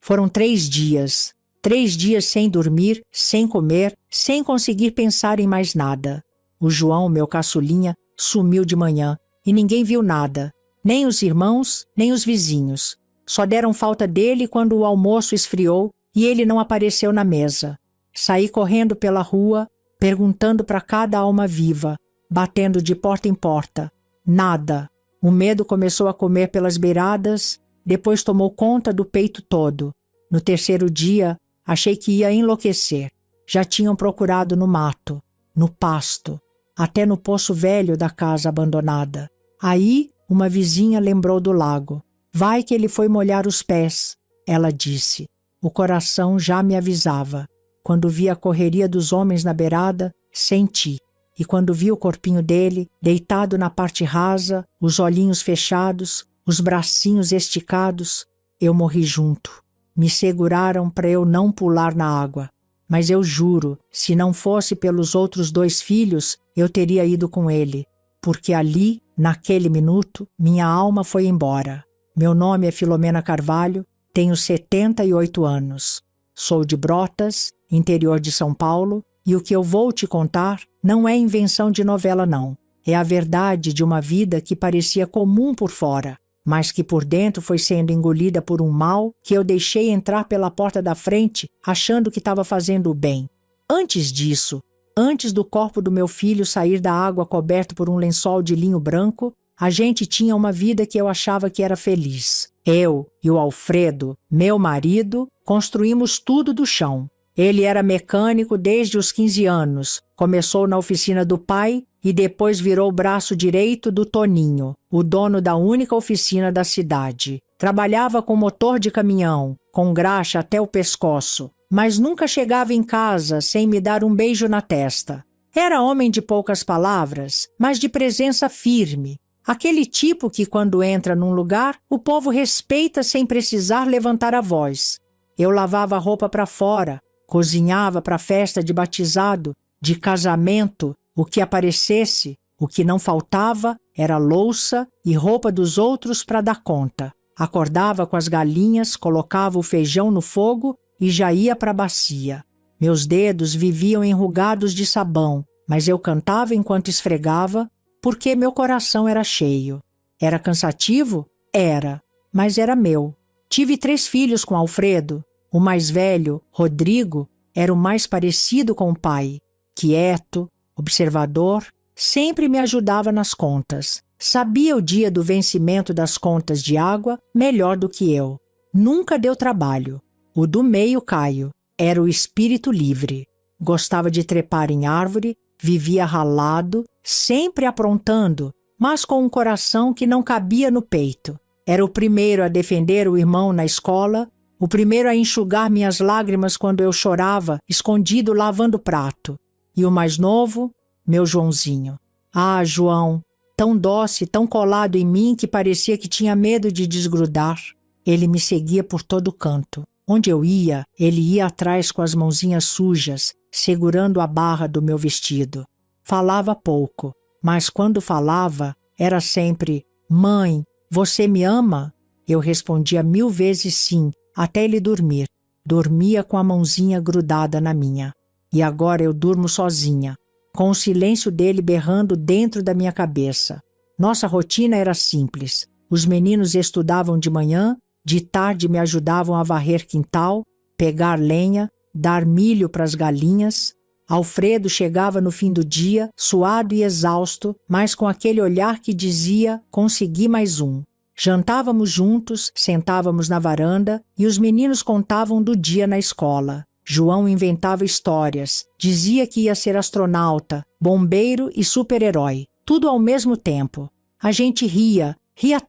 Foram 3 dias. 3 dias sem dormir, sem comer, sem conseguir pensar em mais nada. O João, meu caçulinha, sumiu de manhã e ninguém viu nada. Nem os irmãos, nem os vizinhos. Só deram falta dele quando o almoço esfriou e ele não apareceu na mesa. Saí correndo pela rua, perguntando para cada alma viva, batendo de porta em porta. Nada. O medo começou a comer pelas beiradas, depois tomou conta do peito todo. No 3º dia, achei que ia enlouquecer. Já tinham procurado no mato, no pasto, até no poço velho da casa abandonada. Aí, uma vizinha lembrou do lago. Vai que ele foi molhar os pés, ela disse. O coração já me avisava. Quando vi a correria dos homens na beirada, senti. E quando vi o corpinho dele, deitado na parte rasa, os olhinhos fechados, os bracinhos esticados, eu morri junto. Me seguraram para eu não pular na água. Mas eu juro, se não fosse pelos outros 2 filhos, eu teria ido com ele. Porque ali, naquele minuto, minha alma foi embora. Meu nome é Filomena Carvalho, tenho 78 anos. Sou de Brotas, interior de São Paulo, e o que eu vou te contar não é invenção de novela não. É a verdade de uma vida que parecia comum por fora, mas que por dentro foi sendo engolida por um mal que eu deixei entrar pela porta da frente achando que estava fazendo o bem. Antes disso, antes do corpo do meu filho sair da água coberto por um lençol de linho branco, a gente tinha uma vida que eu achava que era feliz. Eu e o Alfredo, meu marido, construímos tudo do chão. Ele era mecânico desde os 15 anos, começou na oficina do pai e depois virou o braço direito do Toninho, o dono da única oficina da cidade. Trabalhava com motor de caminhão, com graxa até o pescoço, mas nunca chegava em casa sem me dar um beijo na testa. Era homem de poucas palavras, mas de presença firme. Aquele tipo que, quando entra num lugar, o povo respeita sem precisar levantar a voz. Eu lavava a roupa para fora, cozinhava para festa de batizado, de casamento, o que aparecesse. O que não faltava era louça e roupa dos outros para dar conta. Acordava com as galinhas, colocava o feijão no fogo e já ia para a bacia. Meus dedos viviam enrugados de sabão, mas eu cantava enquanto esfregava, porque meu coração era cheio. Era cansativo? Era, mas era meu. Tive 3 filhos com Alfredo. O mais velho, Rodrigo, era o mais parecido com o pai. Quieto, observador, sempre me ajudava nas contas. Sabia o dia do vencimento das contas de água melhor do que eu. Nunca deu trabalho. O do meio, Caio, era o espírito livre. Gostava de trepar em árvore, vivia ralado, sempre aprontando, mas com um coração que não cabia no peito. Era o primeiro a defender o irmão na escola, o primeiro a enxugar minhas lágrimas quando eu chorava, escondido lavando prato. E o mais novo, meu Joãozinho. Ah, João, tão doce, tão colado em mim que parecia que tinha medo de desgrudar. Ele me seguia por todo canto. Onde eu ia, ele ia atrás com as mãozinhas sujas, segurando a barra do meu vestido. Falava pouco, mas quando falava, era sempre: "Mãe, você me ama?" Eu respondia 1000 vezes sim, até ele dormir. Dormia com a mãozinha grudada na minha. E agora eu durmo sozinha, com o silêncio dele berrando dentro da minha cabeça. Nossa rotina era simples. Os meninos estudavam de manhã, de tarde me ajudavam a varrer quintal, pegar lenha, dar milho para as galinhas. Alfredo chegava no fim do dia, suado e exausto, mas com aquele olhar que dizia: consegui mais um. Jantávamos juntos, sentávamos na varanda e os meninos contavam do dia na escola. João inventava histórias, dizia que ia ser astronauta, bombeiro e super-herói, tudo ao mesmo tempo. A gente ria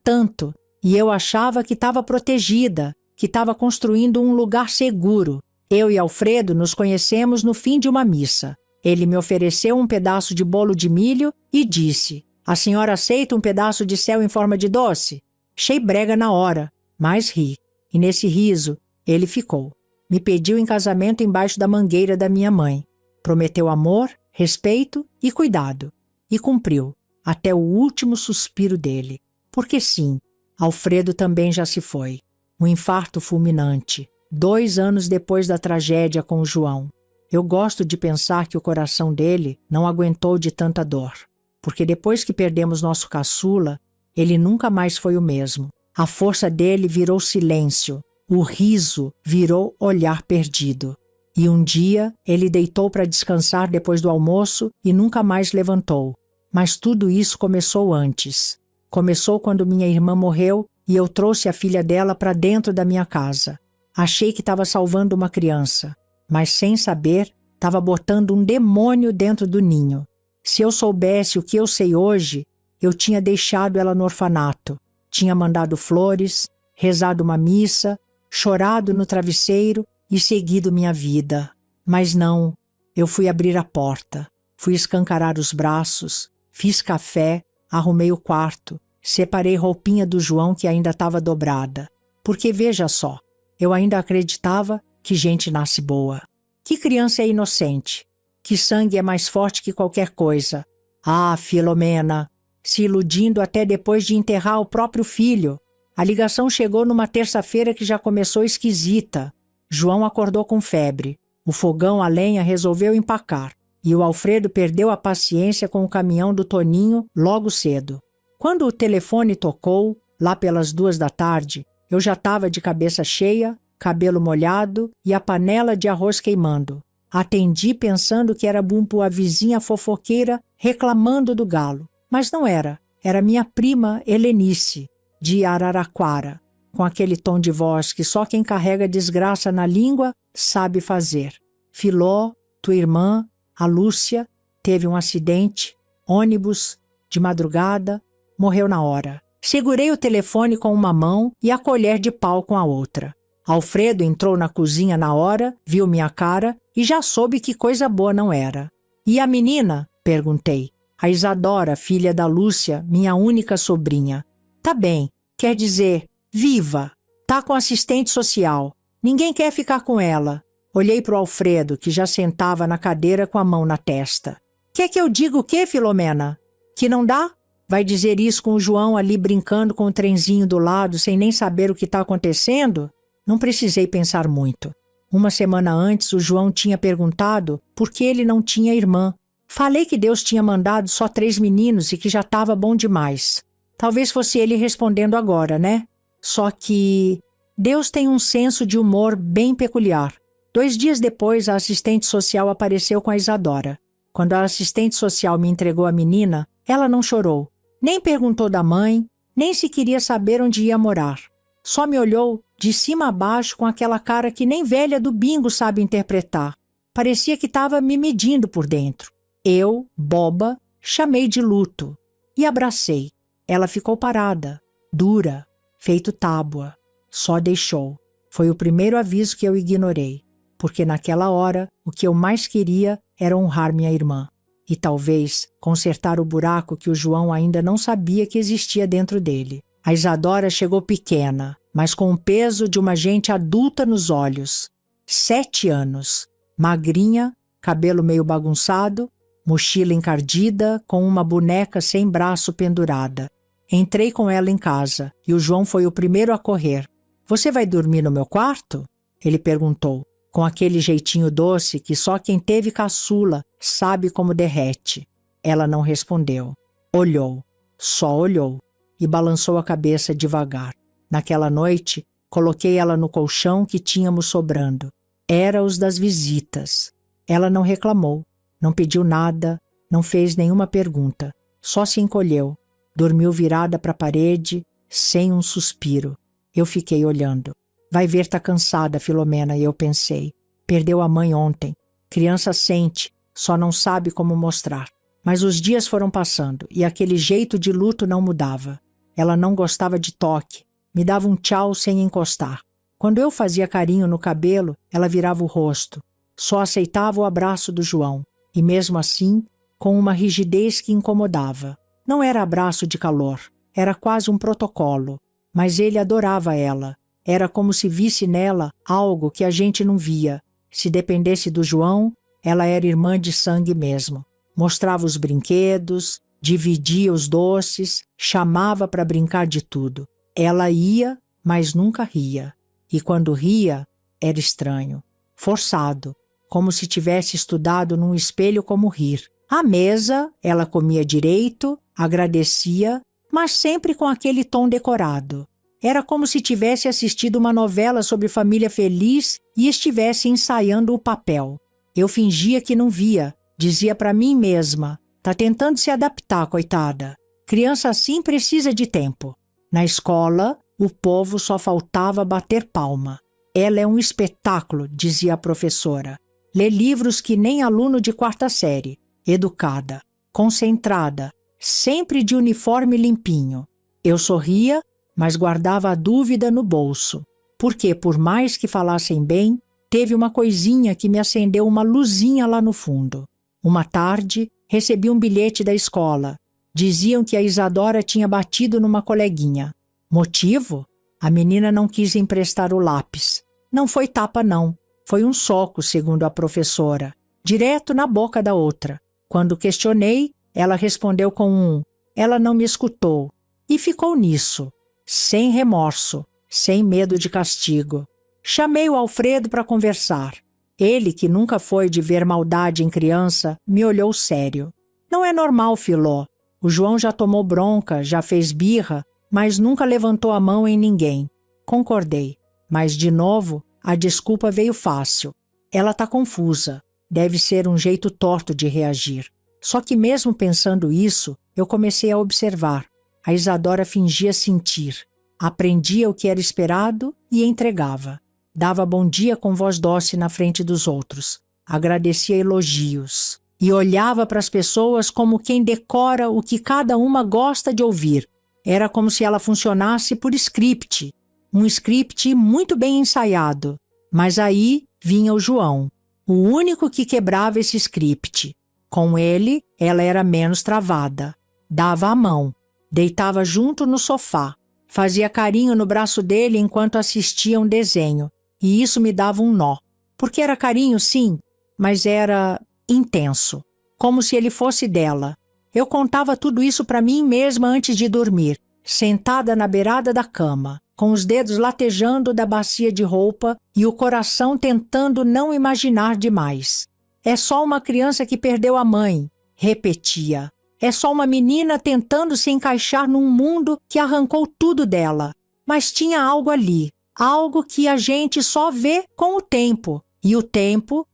tanto, e eu achava que estava protegida, que estava construindo um lugar seguro. Eu e Alfredo nos conhecemos no fim de uma missa. Ele me ofereceu um pedaço de bolo de milho e disse: "A senhora aceita um pedaço de céu em forma de doce?" Achei brega na hora, mas ri. E nesse riso, ele ficou. Me pediu em casamento embaixo da mangueira da minha mãe. Prometeu amor, respeito e cuidado. E cumpriu, até o último suspiro dele. Porque sim, Alfredo também já se foi. Um infarto fulminante. 2 anos depois da tragédia com o João. Eu gosto de pensar que o coração dele não aguentou de tanta dor, porque depois que perdemos nosso caçula, ele nunca mais foi o mesmo. A força dele virou silêncio, o riso virou olhar perdido. E um dia ele deitou para descansar depois do almoço e nunca mais levantou. Mas tudo isso começou antes. Começou quando minha irmã morreu e eu trouxe a filha dela para dentro da minha casa. Achei que estava salvando uma criança, mas sem saber, estava botando um demônio dentro do ninho. Se eu soubesse o que eu sei hoje, eu tinha deixado ela no orfanato. Tinha mandado flores, rezado uma missa, chorado no travesseiro e seguido minha vida. Mas não, eu fui abrir a porta, fui escancarar os braços, fiz café, arrumei o quarto, separei roupinha do João que ainda estava dobrada. Porque veja só, eu ainda acreditava que gente nasce boa. Que criança é inocente? Que sangue é mais forte que qualquer coisa? Ah, Filomena, se iludindo até depois de enterrar o próprio filho. A ligação chegou numa terça-feira que já começou esquisita. João acordou com febre. O fogão a lenha resolveu empacar. E o Alfredo perdeu a paciência com o caminhão do Toninho logo cedo. Quando o telefone tocou, lá pelas 2 da tarde, eu já estava de cabeça cheia, cabelo molhado e a panela de arroz queimando. Atendi pensando que era Bumpo, a vizinha fofoqueira, reclamando do galo. Mas não era. Era minha prima Helenice, de Araraquara, com aquele tom de voz que só quem carrega desgraça na língua sabe fazer. Filó, tua irmã, a Lúcia, teve um acidente, ônibus, de madrugada, morreu na hora. Segurei o telefone com uma mão e a colher de pau com a outra. Alfredo entrou na cozinha na hora, viu minha cara e já soube que coisa boa não era. E a menina? Perguntei. A Isadora, filha da Lúcia, minha única sobrinha. Tá bem, quer dizer, viva. Tá com assistente social. Ninguém quer ficar com ela. Olhei pro Alfredo, que já sentava na cadeira com a mão na testa. Quer que eu diga o quê, Filomena? Que não dá? Vai dizer isso com o João ali brincando com o trenzinho do lado sem nem saber o que está acontecendo? Não precisei pensar muito. Uma semana antes, o João tinha perguntado por que ele não tinha irmã. Falei que Deus tinha mandado só 3 meninos e que já estava bom demais. Talvez fosse ele respondendo agora, né? Só que Deus tem um senso de humor bem peculiar. 2 dias depois, a assistente social apareceu com a Isadora. Quando a assistente social me entregou a menina, ela não chorou. Nem perguntou da mãe, nem se queria saber onde ia morar. Só me olhou de cima a baixo com aquela cara que nem velha do bingo sabe interpretar. Parecia que estava me medindo por dentro. Eu, boba, chamei de luto e abracei. Ela ficou parada, dura, feito tábua. Só deixou. Foi o primeiro aviso que eu ignorei, porque naquela hora o que eu mais queria era honrar minha irmã. E talvez consertar o buraco que o João ainda não sabia que existia dentro dele. A Isadora chegou pequena, mas com o peso de uma gente adulta nos olhos. 7 anos, magrinha, cabelo meio bagunçado, mochila encardida, com uma boneca sem braço pendurada. Entrei com ela em casa e o João foi o primeiro a correr. Você vai dormir no meu quarto? Ele perguntou, com aquele jeitinho doce que só quem teve caçula sabe como derrete. Ela não respondeu. Olhou, só olhou, e balançou a cabeça devagar. Naquela noite, coloquei ela no colchão que tínhamos sobrando. Era os das visitas. Ela não reclamou, não pediu nada, não fez nenhuma pergunta. Só se encolheu, dormiu virada para a parede, sem um suspiro. Eu fiquei olhando. Vai ver, tá cansada, Filomena, eu pensei. Perdeu a mãe ontem. Criança sente, só não sabe como mostrar. Mas os dias foram passando e aquele jeito de luto não mudava. Ela não gostava de toque, me dava um tchau sem encostar. Quando eu fazia carinho no cabelo, ela virava o rosto. Só aceitava o abraço do João, e mesmo assim, com uma rigidez que incomodava. Não era abraço de calor, era quase um protocolo, mas ele adorava ela. Era como se visse nela algo que a gente não via. Se dependesse do João, ela era irmã de sangue mesmo. Mostrava os brinquedos, dividia os doces, chamava para brincar de tudo. Ela ia, mas nunca ria. E quando ria, era estranho, forçado, como se tivesse estudado num espelho como rir. À mesa, ela comia direito, agradecia, mas sempre com aquele tom decorado. Era como se tivesse assistido uma novela sobre família feliz e estivesse ensaiando o papel. Eu fingia que não via, dizia para mim mesma, tá tentando se adaptar, coitada. Criança assim precisa de tempo. Na escola, o povo só faltava bater palma. Ela é um espetáculo, dizia a professora. Lê livros que nem aluno de 4ª série. Educada, concentrada, sempre de uniforme limpinho. Eu sorria, mas guardava a dúvida no bolso, porque, por mais que falassem bem, teve uma coisinha que me acendeu uma luzinha lá no fundo. Uma tarde, recebi um bilhete da escola. Diziam que a Isadora tinha batido numa coleguinha. Motivo? A menina não quis emprestar o lápis. Não foi tapa, não. Foi um soco, segundo a professora, direto na boca da outra. Quando questionei, ela respondeu com um "ela não me escutou" e ficou nisso, sem remorso, sem medo de castigo. Chamei o Alfredo para conversar. Ele, que nunca foi de ver maldade em criança, me olhou sério. Não é normal, Filó. O João já tomou bronca, já fez birra, mas nunca levantou a mão em ninguém. Concordei, mas de novo a desculpa veio fácil. Ela está confusa. Deve ser um jeito torto de reagir. Só que mesmo pensando isso, eu comecei a observar. A Isadora fingia sentir. Aprendia o que era esperado e entregava. Dava bom dia com voz doce na frente dos outros. Agradecia elogios. E olhava para as pessoas como quem decora o que cada uma gosta de ouvir. Era como se ela funcionasse por script. Um script muito bem ensaiado. Mas aí vinha o João. O único que quebrava esse script. Com ele, ela era menos travada. Dava a mão. Deitava junto no sofá. Fazia carinho no braço dele enquanto assistia um desenho. E isso me dava um nó. Porque era carinho, sim, mas era intenso. Como se ele fosse dela. Eu contava tudo isso para mim mesma antes de dormir. Sentada na beirada da cama, com os dedos latejando da bacia de roupa e o coração tentando não imaginar demais. É só uma criança que perdeu a mãe, repetia. É só uma menina tentando se encaixar num mundo que arrancou tudo dela. Mas tinha algo ali, algo que a gente só vê com o tempo. E o tempo,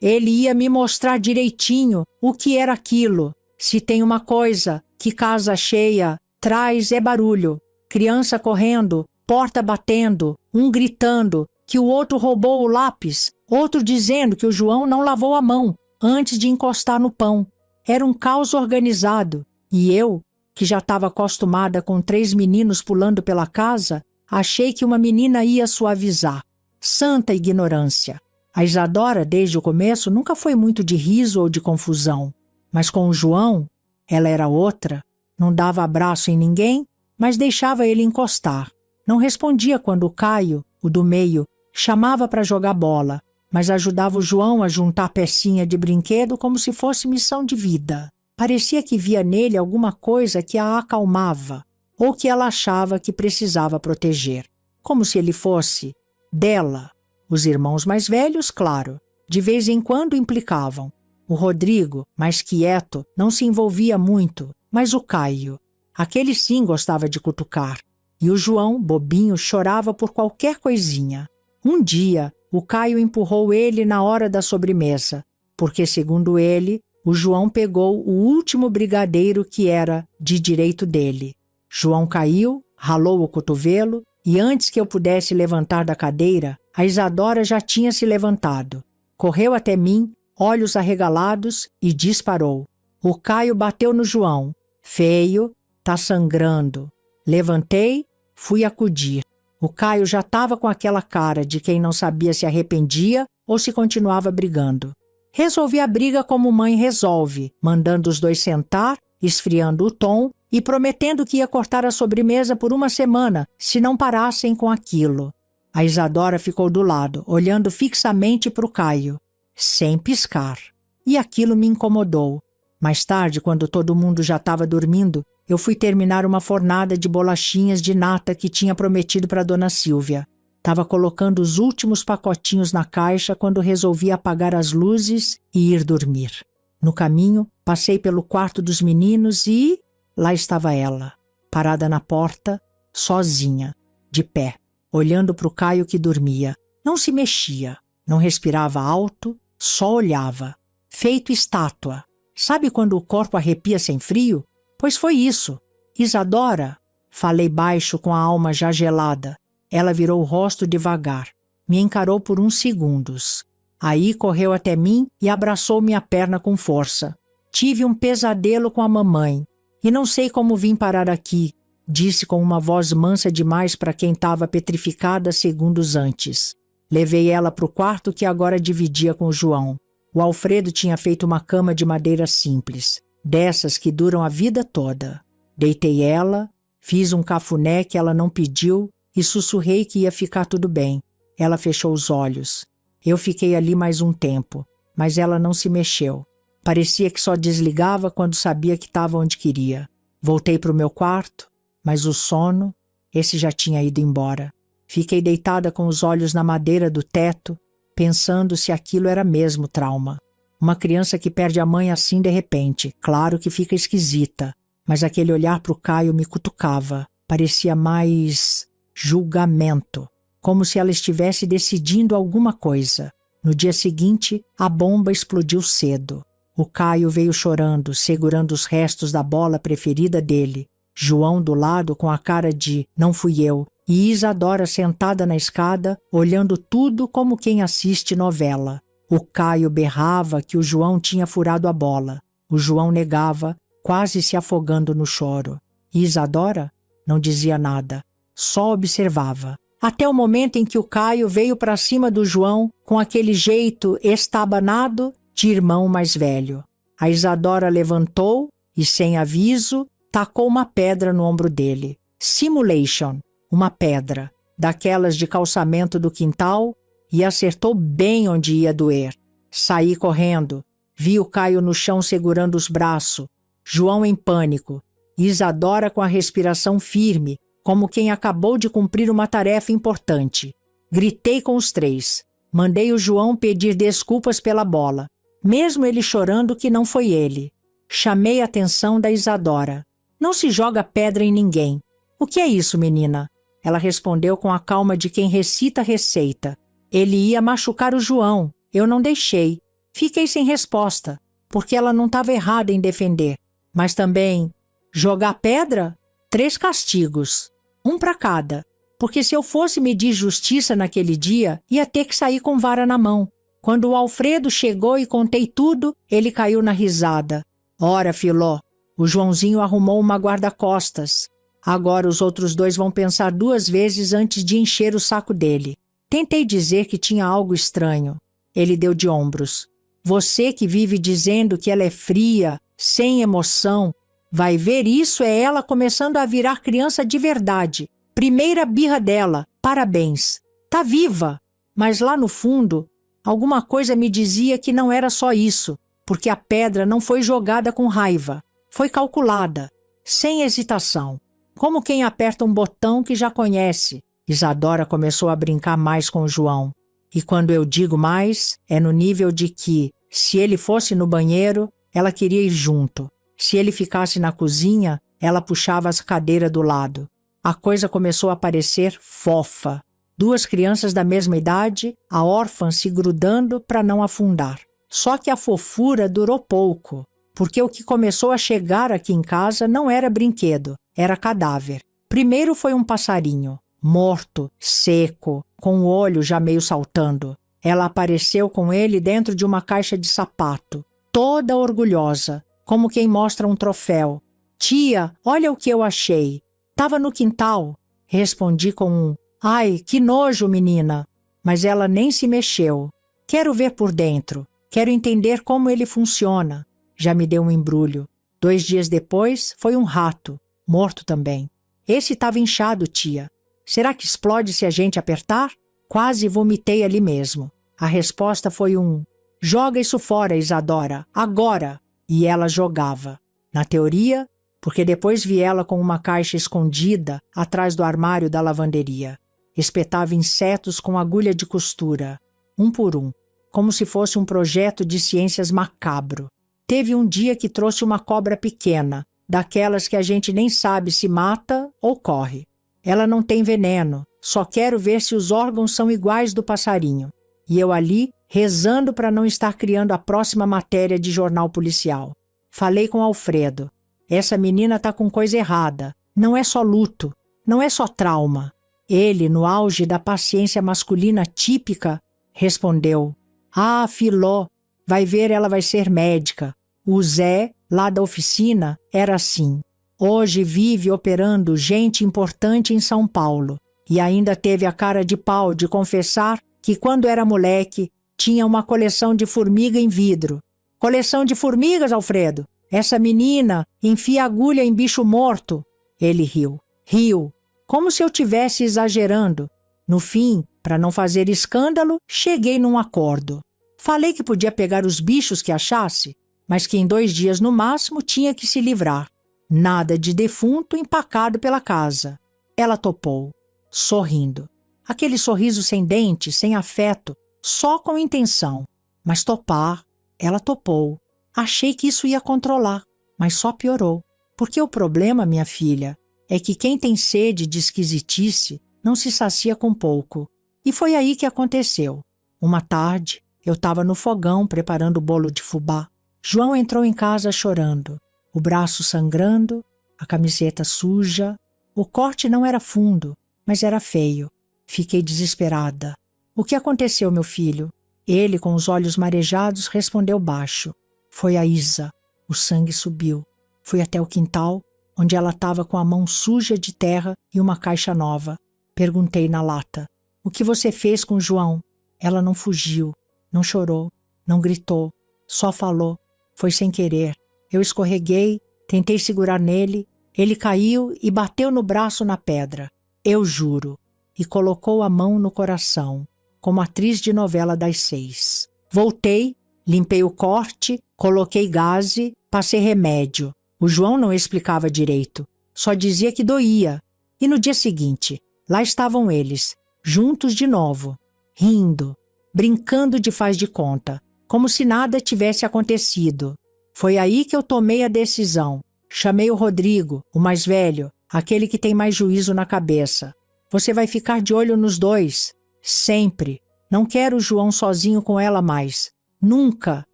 ele ia me mostrar direitinho o que era aquilo. Se tem uma coisa que casa cheia traz é barulho. Criança correndo, porta batendo, um gritando que o outro roubou o lápis, outro dizendo que o João não lavou a mão antes de encostar no pão. Era um caos organizado. E eu, que já estava acostumada com 3 meninos pulando pela casa, achei que uma menina ia suavizar. Santa ignorância. A Isadora, desde o começo, nunca foi muito de riso ou de confusão. Mas com o João, ela era outra. Não dava abraço em ninguém, mas deixava ele encostar. Não respondia quando o Caio, o do meio, chamava para jogar bola, mas ajudava o João a juntar pecinha de brinquedo como se fosse missão de vida. Parecia que via nele alguma coisa que a acalmava, ou que ela achava que precisava proteger. Como se ele fosse dela. Os irmãos mais velhos, claro, de vez em quando implicavam. O Rodrigo, mais quieto, não se envolvia muito, mas o Caio, aquele sim gostava de cutucar. E o João, bobinho, chorava por qualquer coisinha. Um dia, o Caio empurrou ele na hora da sobremesa, porque, segundo ele, o João pegou o último brigadeiro que era de direito dele. João caiu, ralou o cotovelo e antes que eu pudesse levantar da cadeira, a Isadora já tinha se levantado. Correu até mim, olhos arregalados e disparou. O Caio bateu no João. Feio, tá sangrando. Levantei, fui acudir. O Caio já estava com aquela cara de quem não sabia se arrependia ou se continuava brigando. Resolvi a briga como mãe resolve, mandando os dois sentar, esfriando o tom e prometendo que ia cortar a sobremesa por 1 semana, se não parassem com aquilo. A Isadora ficou do lado, olhando fixamente para o Caio, sem piscar. E aquilo me incomodou. Mais tarde, quando todo mundo já estava dormindo, eu fui terminar uma fornada de bolachinhas de nata que tinha prometido para Dona Silvia. Estava colocando os últimos pacotinhos na caixa quando resolvi apagar as luzes e ir dormir. No caminho, passei pelo quarto dos meninos e lá estava ela, parada na porta, sozinha, de pé, olhando para o Caio que dormia. Não se mexia, não respirava alto, só olhava, feito estátua. Sabe quando o corpo arrepia sem frio? Pois foi isso. Isadora, falei baixo com a alma já gelada. Ela virou o rosto devagar, me encarou por uns segundos. Aí correu até mim e abraçou minha perna com força. Tive um pesadelo com a mamãe e não sei como vim parar aqui, disse com uma voz mansa demais para quem estava petrificada segundos antes. Levei ela para o quarto que agora dividia com o João. O Alfredo tinha feito uma cama de madeira simples, dessas que duram a vida toda. Deitei ela, fiz um cafuné que ela não pediu e sussurrei que ia ficar tudo bem. Ela fechou os olhos. Eu fiquei ali mais um tempo, mas ela não se mexeu. Parecia que só desligava quando sabia que estava onde queria. Voltei para o meu quarto, mas o sono, esse já tinha ido embora. Fiquei deitada com os olhos na madeira do teto, pensando se aquilo era mesmo trauma. Uma criança que perde a mãe assim de repente, claro que fica esquisita, mas aquele olhar para o Caio me cutucava. Parecia mais julgamento, como se ela estivesse decidindo alguma coisa. No dia seguinte, a bomba explodiu cedo. O Caio veio chorando, segurando os restos da bola preferida dele. João do lado com a cara de "não fui eu", e Isadora sentada na escada, olhando tudo como quem assiste novela. O Caio berrava que o João tinha furado a bola. O João negava, quase se afogando no choro. E Isadora não dizia nada, só observava. Até o momento em que o Caio veio para cima do João com aquele jeito estabanado de irmão mais velho. A Isadora levantou e, sem aviso, tacou uma pedra no ombro dele. Simulation, uma pedra, daquelas de calçamento do quintal, e acertou bem onde ia doer. Saí correndo, vi o Caio no chão segurando os braços, João em pânico, Isadora com a respiração firme, como quem acabou de cumprir uma tarefa importante. Gritei com os três. Mandei o João pedir desculpas pela bola, mesmo ele chorando que não foi ele. Chamei a atenção da Isadora. Não se joga pedra em ninguém. O que é isso, menina? Ela respondeu com a calma de quem recita receita. Ele ia machucar o João. Eu não deixei. Fiquei sem resposta, porque ela não estava errada em defender. Mas também, jogar pedra? 3 castigos. 1 para cada. Porque se eu fosse medir justiça naquele dia, ia ter que sair com vara na mão. Quando o Alfredo chegou e contei tudo, ele caiu na risada. Ora, filó, o Joãozinho arrumou uma guarda-costas. Agora os outros 2 vão pensar 2 vezes antes de encher o saco dele. Tentei dizer que tinha algo estranho. Ele deu de ombros. Você que vive dizendo que ela é fria, sem emoção, vai ver isso é ela começando a virar criança de verdade. Primeira birra dela, parabéns. Tá viva, mas lá no fundo, alguma coisa me dizia que não era só isso, porque a pedra não foi jogada com raiva. Foi calculada, sem hesitação, como quem aperta um botão que já conhece. Isadora começou a brincar mais com o João. E quando eu digo mais, é no nível de que, se ele fosse no banheiro, ela queria ir junto. Se ele ficasse na cozinha, ela puxava as cadeiras do lado. A coisa começou a parecer fofa. 2 crianças da mesma idade, a órfã se grudando para não afundar. Só que a fofura durou pouco, porque o que começou a chegar aqui em casa não era brinquedo, era cadáver. Primeiro foi um passarinho, morto, seco, com o olho já meio saltando. Ela apareceu com ele dentro de uma caixa de sapato, toda orgulhosa, como quem mostra um troféu. Tia, olha o que eu achei. Tava no quintal. Respondi com um, ai, que nojo, menina. Mas ela nem se mexeu. Quero ver por dentro. Quero entender como ele funciona. Já me deu um embrulho. 2 dias depois, foi um rato, morto também. Esse estava inchado, tia. Será que explode se a gente apertar? Quase vomitei ali mesmo. A resposta foi um, joga isso fora, Isadora, agora. E ela jogava. Na teoria, porque depois vi ela com uma caixa escondida atrás do armário da lavanderia. espetava insetos com agulha de costura, um por um, como se fosse um projeto de ciências macabro. Teve um dia que trouxe uma cobra pequena, daquelas que a gente nem sabe se mata ou corre. Ela não tem veneno, só quero ver se os órgãos são iguais do passarinho. E eu ali, rezando para não estar criando a próxima matéria de jornal policial. Falei com Alfredo. Essa menina tá com coisa errada. Não é só luto, não é só trauma. Ele, no auge da paciência masculina típica, respondeu: Ah, Filó, vai ver, ela vai ser médica. O Zé, lá da oficina, era assim. Hoje vive operando gente importante em São Paulo. E ainda teve a cara de pau de confessar que quando era moleque tinha uma coleção de formiga em vidro. Coleção de formigas, Alfredo? Essa menina enfia agulha em bicho morto. Ele riu. Riu. Como se eu tivesse exagerando. No fim, para não fazer escândalo, cheguei num acordo. Falei que podia pegar os bichos que achasse, mas que em 2 dias no máximo tinha que se livrar. Nada de defunto empacado pela casa. Ela topou, sorrindo. Aquele sorriso sem dente, sem afeto, só com intenção. Mas topar, ela topou. Achei que isso ia controlar, mas só piorou. Porque o problema, minha filha, é que quem tem sede de esquisitice não se sacia com pouco. E foi aí que aconteceu. Uma tarde, eu estava no fogão preparando o bolo de fubá. João entrou em casa chorando, o braço sangrando, a camiseta suja. O corte não era fundo, mas era feio. Fiquei desesperada. O que aconteceu, meu filho? Ele, com os olhos marejados, respondeu baixo. Foi a Isa. O sangue subiu. Fui até o quintal, onde ela estava com a mão suja de terra e uma caixa nova. Perguntei na lata: O que você fez com o João? Ela não fugiu, não chorou, não gritou, só falou. Foi sem querer. Eu escorreguei, tentei segurar nele, ele caiu e bateu no braço na pedra. Eu juro. E colocou a mão no coração, como atriz de novela das 6. Voltei, limpei o corte, coloquei gaze, passei remédio. O João não explicava direito, só dizia que doía. E no dia seguinte, lá estavam eles, juntos de novo, rindo, brincando de faz de conta, como se nada tivesse acontecido. Foi aí que eu tomei a decisão. Chamei o Rodrigo, o mais velho, aquele que tem mais juízo na cabeça. Você vai ficar de olho nos dois, sempre. Não quero o João sozinho com ela mais. Nunca,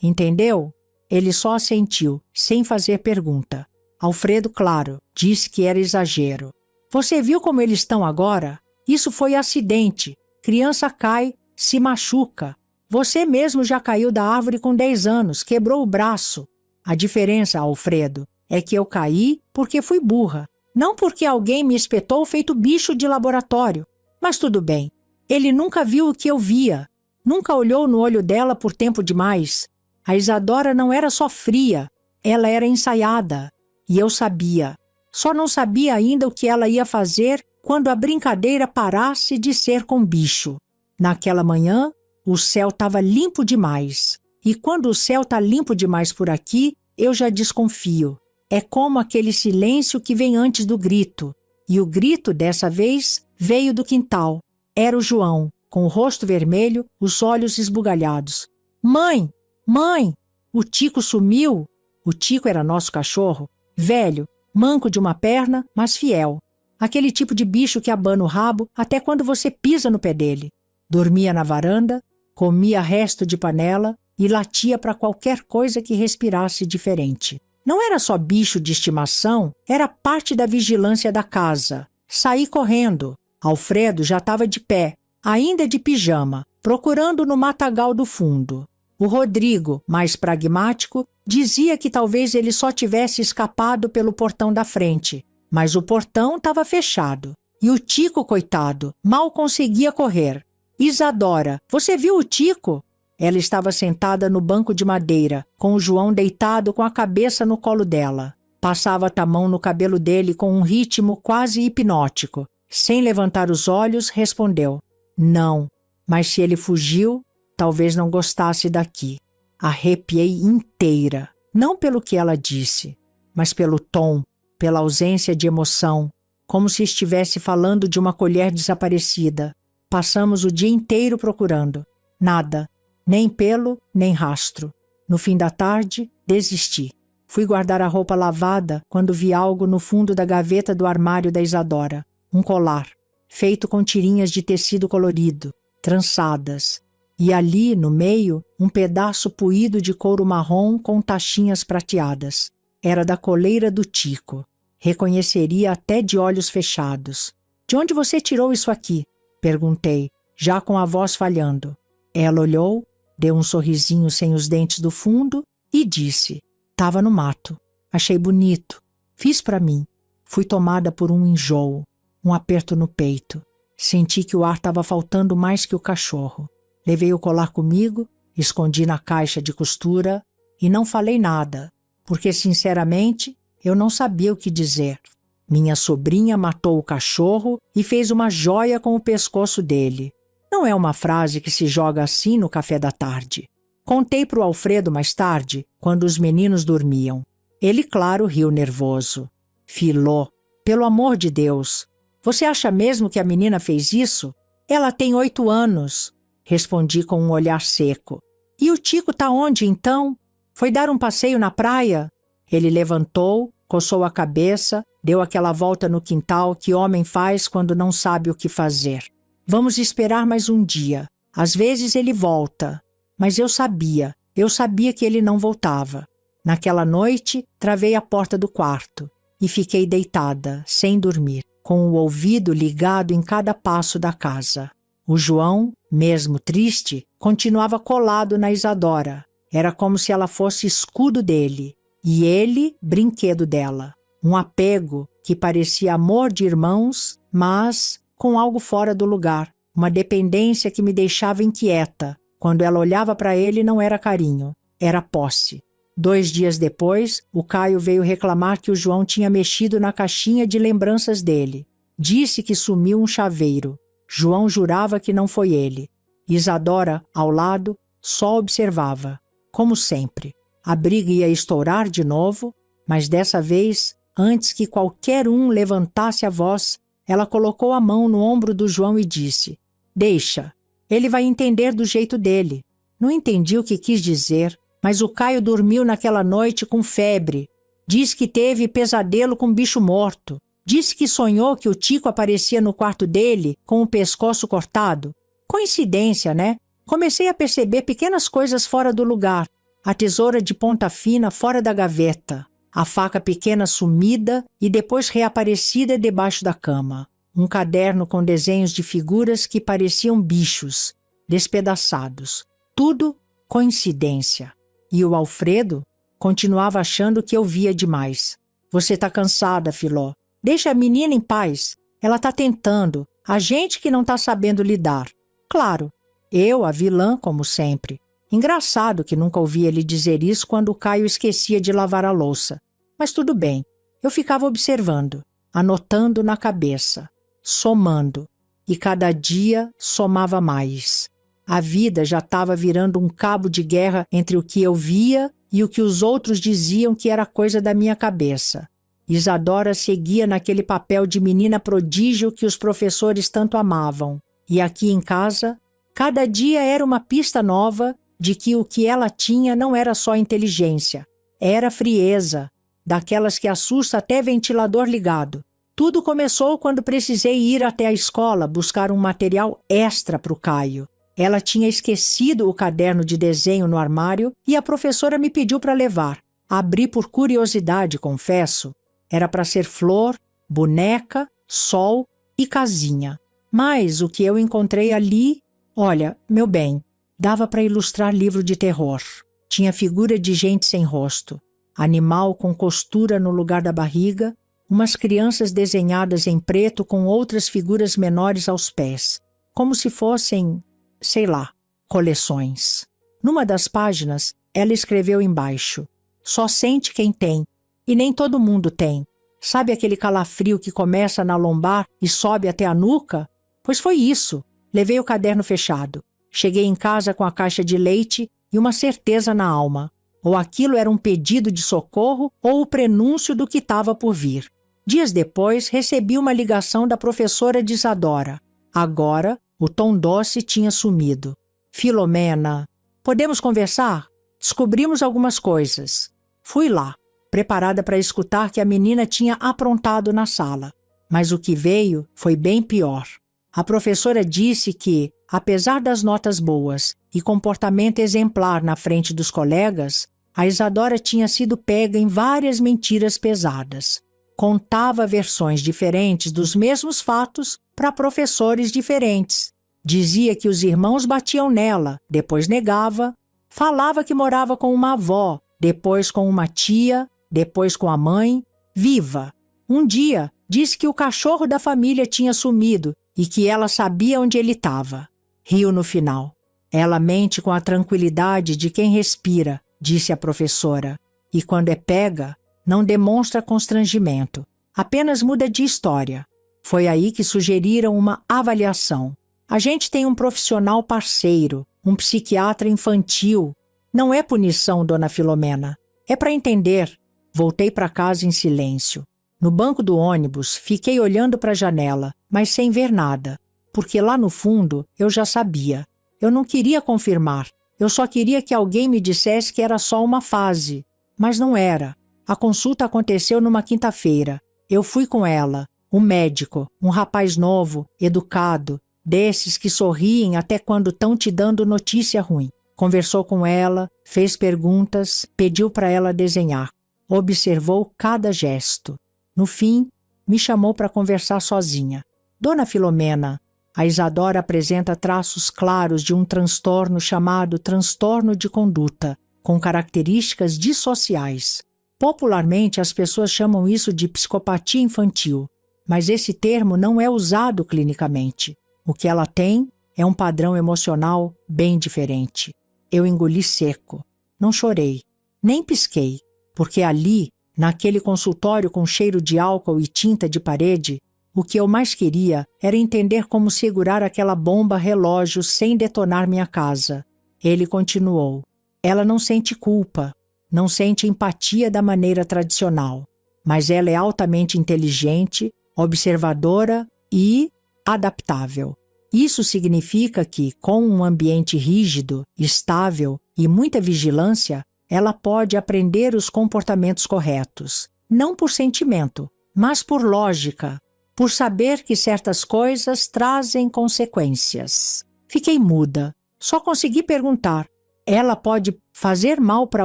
entendeu? Ele só assentiu, sem fazer pergunta. Alfredo, claro, disse que era exagero. Você viu como eles estão agora? Isso foi acidente. Criança cai, se machuca. Você mesmo já caiu da árvore com 10 anos, quebrou o braço. A diferença, Alfredo, é que eu caí porque fui burra. Não porque alguém me espetou feito bicho de laboratório. Mas tudo bem. Ele nunca viu o que eu via. Nunca olhou no olho dela por tempo demais. A Isadora não era só fria. Ela era ensaiada. E eu sabia. Só não sabia ainda o que ela ia fazer quando a brincadeira parasse de ser com bicho. Naquela manhã, o céu estava limpo demais. E quando o céu está limpo demais por aqui, eu já desconfio. É como aquele silêncio que vem antes do grito. E o grito, dessa vez, veio do quintal. Era o João, com o rosto vermelho, os olhos esbugalhados. Mãe! Mãe! O Tico sumiu! O Tico era nosso cachorro, velho, manco de uma perna, mas fiel. Aquele tipo de bicho que abana o rabo até quando você pisa no pé dele. Dormia na varanda, comia resto de panela e latia para qualquer coisa que respirasse diferente. Não era só bicho de estimação, era parte da vigilância da casa. Saí correndo. Alfredo já estava de pé, ainda de pijama, procurando no matagal do fundo. O Rodrigo, mais pragmático, dizia que talvez ele só tivesse escapado pelo portão da frente. Mas o portão estava fechado. E o Tico, coitado, mal conseguia correr. Isadora, você viu o Tico? Ela estava sentada no banco de madeira, com o João deitado com a cabeça no colo dela. Passava a mão no cabelo dele com um ritmo quase hipnótico. Sem levantar os olhos, respondeu: Não, mas se ele fugiu, talvez não gostasse daqui. Arrepiei inteira, não pelo que ela disse, mas pelo tom, pela ausência de emoção, como se estivesse falando de uma colher desaparecida. Passamos o dia inteiro procurando. Nada, nem pelo, nem rastro. No fim da tarde, desisti. Fui guardar a roupa lavada quando vi algo no fundo da gaveta do armário da Isadora. Um colar, feito com tirinhas de tecido colorido, trançadas. E ali, no meio, um pedaço puído de couro marrom com taxinhas prateadas. Era da coleira do Tico. Reconheceria até de olhos fechados. "De onde você tirou isso aqui?" perguntei, já com a voz falhando. Ela olhou, deu um sorrisinho sem os dentes do fundo e disse: "Tava no mato. Achei bonito. Fiz para mim." Fui tomada por um enjoo, um aperto no peito. Senti que o ar estava faltando mais que o cachorro. Levei o colar comigo, escondi na caixa de costura e não falei nada, porque, sinceramente, eu não sabia o que dizer. Minha sobrinha matou o cachorro e fez uma joia com o pescoço dele. Não é uma frase que se joga assim no café da tarde. Contei para o Alfredo mais tarde, quando os meninos dormiam. Ele, claro, riu nervoso. "Filó, pelo amor de Deus, você acha mesmo que a menina fez isso? Ela tem 8 anos. Respondi com um olhar seco. "E o Tico tá onde, então? Foi dar um passeio na praia?" Ele levantou, coçou a cabeça, deu aquela volta no quintal que homem faz quando não sabe o que fazer. "Vamos esperar mais um dia. Às vezes ele volta." Mas eu sabia que ele não voltava. Naquela noite, travei a porta do quarto e fiquei deitada, sem dormir, com o ouvido ligado em cada passo da casa. O João, mesmo triste, continuava colado na Isadora. Era como se ela fosse escudo dele, e ele, brinquedo dela. Um apego que parecia amor de irmãos, mas com algo fora do lugar. Uma dependência que me deixava inquieta. Quando ela olhava para ele, não era carinho, era posse. 2 dias depois, o Caio veio reclamar que o João tinha mexido na caixinha de lembranças dele. Disse que sumiu um chaveiro. João jurava que não foi ele. Isadora, ao lado, só observava. Como sempre. A briga ia estourar de novo, mas dessa vez, antes que qualquer um levantasse a voz, ela colocou a mão no ombro do João e disse: "Deixa, ele vai entender do jeito dele." Não entendi o que quis dizer, mas o Caio dormiu naquela noite com febre. Diz que teve pesadelo com bicho morto. Disse que sonhou que o Tico aparecia no quarto dele com o pescoço cortado. Coincidência, né? Comecei a perceber pequenas coisas fora do lugar. A tesoura de ponta fina fora da gaveta. A faca pequena sumida e depois reaparecida debaixo da cama. Um caderno com desenhos de figuras que pareciam bichos, despedaçados. Tudo coincidência. E o Alfredo continuava achando que eu via demais. "Você tá cansada, Filó. Deixa a menina em paz. Ela tá tentando. A gente que não tá sabendo lidar." Claro, eu, a vilã, como sempre. Engraçado que nunca ouvi ele dizer isso quando o Caio esquecia de lavar a louça. Mas tudo bem. Eu ficava observando, anotando na cabeça, somando. E cada dia somava mais. A vida já estava virando um cabo de guerra entre o que eu via e o que os outros diziam que era coisa da minha cabeça. Isadora seguia naquele papel de menina prodígio que os professores tanto amavam. E aqui em casa, cada dia era uma pista nova de que o que ela tinha não era só inteligência, era frieza, daquelas que assusta até ventilador ligado. Tudo começou quando precisei ir até a escola buscar um material extra para o Caio. Ela tinha esquecido o caderno de desenho no armário e a professora me pediu para levar. Abri por curiosidade, confesso. Era para ser flor, boneca, sol e casinha. Mas o que eu encontrei ali, olha, meu bem, dava para ilustrar livro de terror. Tinha figura de gente sem rosto, animal com costura no lugar da barriga, umas crianças desenhadas em preto com outras figuras menores aos pés, como se fossem, sei lá, coleções. Numa das páginas, ela escreveu embaixo: "Só sente quem tem, e nem todo mundo tem. Sabe aquele calafrio que começa na lombar e sobe até a nuca? Pois foi isso." Levei o caderno fechado. Cheguei em casa com a caixa de leite e uma certeza na alma. Ou aquilo era um pedido de socorro ou o prenúncio do que estava por vir. Dias depois, recebi uma ligação da professora de Isadora. Agora, o tom doce tinha sumido. Filomena, podemos conversar? Descobrimos algumas coisas. Fui lá, preparada para escutar que a menina tinha aprontado na sala. Mas o que veio foi bem pior. A professora disse que, apesar das notas boas e comportamento exemplar na frente dos colegas, a Isadora tinha sido pega em várias mentiras pesadas. Contava versões diferentes dos mesmos fatos para professores diferentes. Dizia que os irmãos batiam nela, depois negava. Falava que morava com uma avó, depois com uma tia, depois com a mãe, viva. Um dia, disse que o cachorro da família tinha sumido e que ela sabia onde ele estava. Riu no final. Ela mente com a tranquilidade de quem respira, disse a professora. E quando é pega, não demonstra constrangimento. Apenas muda de história. Foi aí que sugeriram uma avaliação. A gente tem um profissional parceiro, um psiquiatra infantil. Não é punição, dona Filomena. É para entender. Voltei para casa em silêncio. No banco do ônibus, fiquei olhando para a janela, mas sem ver nada, porque lá no fundo eu já sabia. Eu não queria confirmar, eu só queria que alguém me dissesse que era só uma fase. Mas não era. A consulta aconteceu numa quinta-feira. Eu fui com ela, um médico, um rapaz novo, educado, desses que sorriem até quando estão te dando notícia ruim. Conversou com ela, fez perguntas, pediu para ela desenhar. Observou cada gesto. No fim, me chamou para conversar sozinha. Dona Filomena, a Isadora apresenta traços claros de um transtorno chamado transtorno de conduta, com características dissociais. Popularmente, as pessoas chamam isso de psicopatia infantil, mas esse termo não é usado clinicamente. O que ela tem é um padrão emocional bem diferente. Eu engoli seco. Não chorei, nem pisquei, porque ali, naquele consultório com cheiro de álcool e tinta de parede, o que eu mais queria era entender como segurar aquela bomba relógio sem detonar minha casa. Ele continuou. Ela não sente culpa, não sente empatia da maneira tradicional, mas ela é altamente inteligente, observadora e adaptável. Isso significa que, com um ambiente rígido, estável e muita vigilância, ela pode aprender os comportamentos corretos, não por sentimento, mas por lógica, por saber que certas coisas trazem consequências. Fiquei muda, só consegui perguntar: ela pode fazer mal para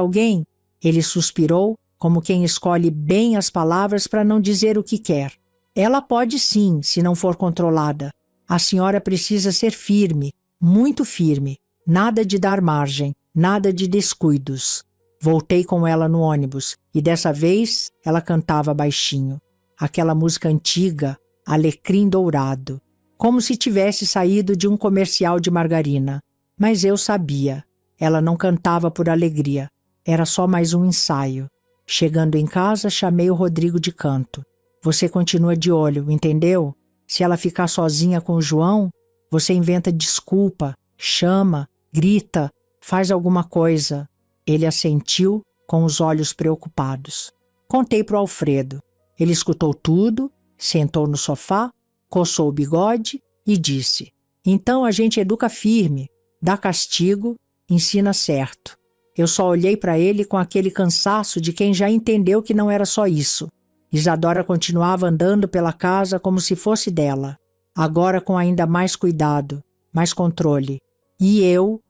alguém? Ele suspirou, como quem escolhe bem as palavras para não dizer o que quer. Ela pode sim, se não for controlada. A senhora precisa ser firme, muito firme, nada de dar margem, nada de descuidos. Voltei com ela no ônibus e dessa vez ela cantava baixinho. Aquela música antiga, Alecrim Dourado, como se tivesse saído de um comercial de margarina. Mas eu sabia, ela não cantava por alegria, era só mais um ensaio. Chegando em casa, chamei o Rodrigo de canto. Você continua de olho, entendeu? Se ela ficar sozinha com o João, você inventa desculpa, chama, grita, faz alguma coisa. Ele assentiu com os olhos preocupados. Contei para o Alfredo. Ele escutou tudo, sentou no sofá, coçou o bigode e disse: então a gente educa firme, dá castigo, ensina certo. Eu só olhei para ele com aquele cansaço de quem já entendeu que não era só isso. Isadora continuava andando pela casa como se fosse dela, agora com ainda mais cuidado, mais controle. E eu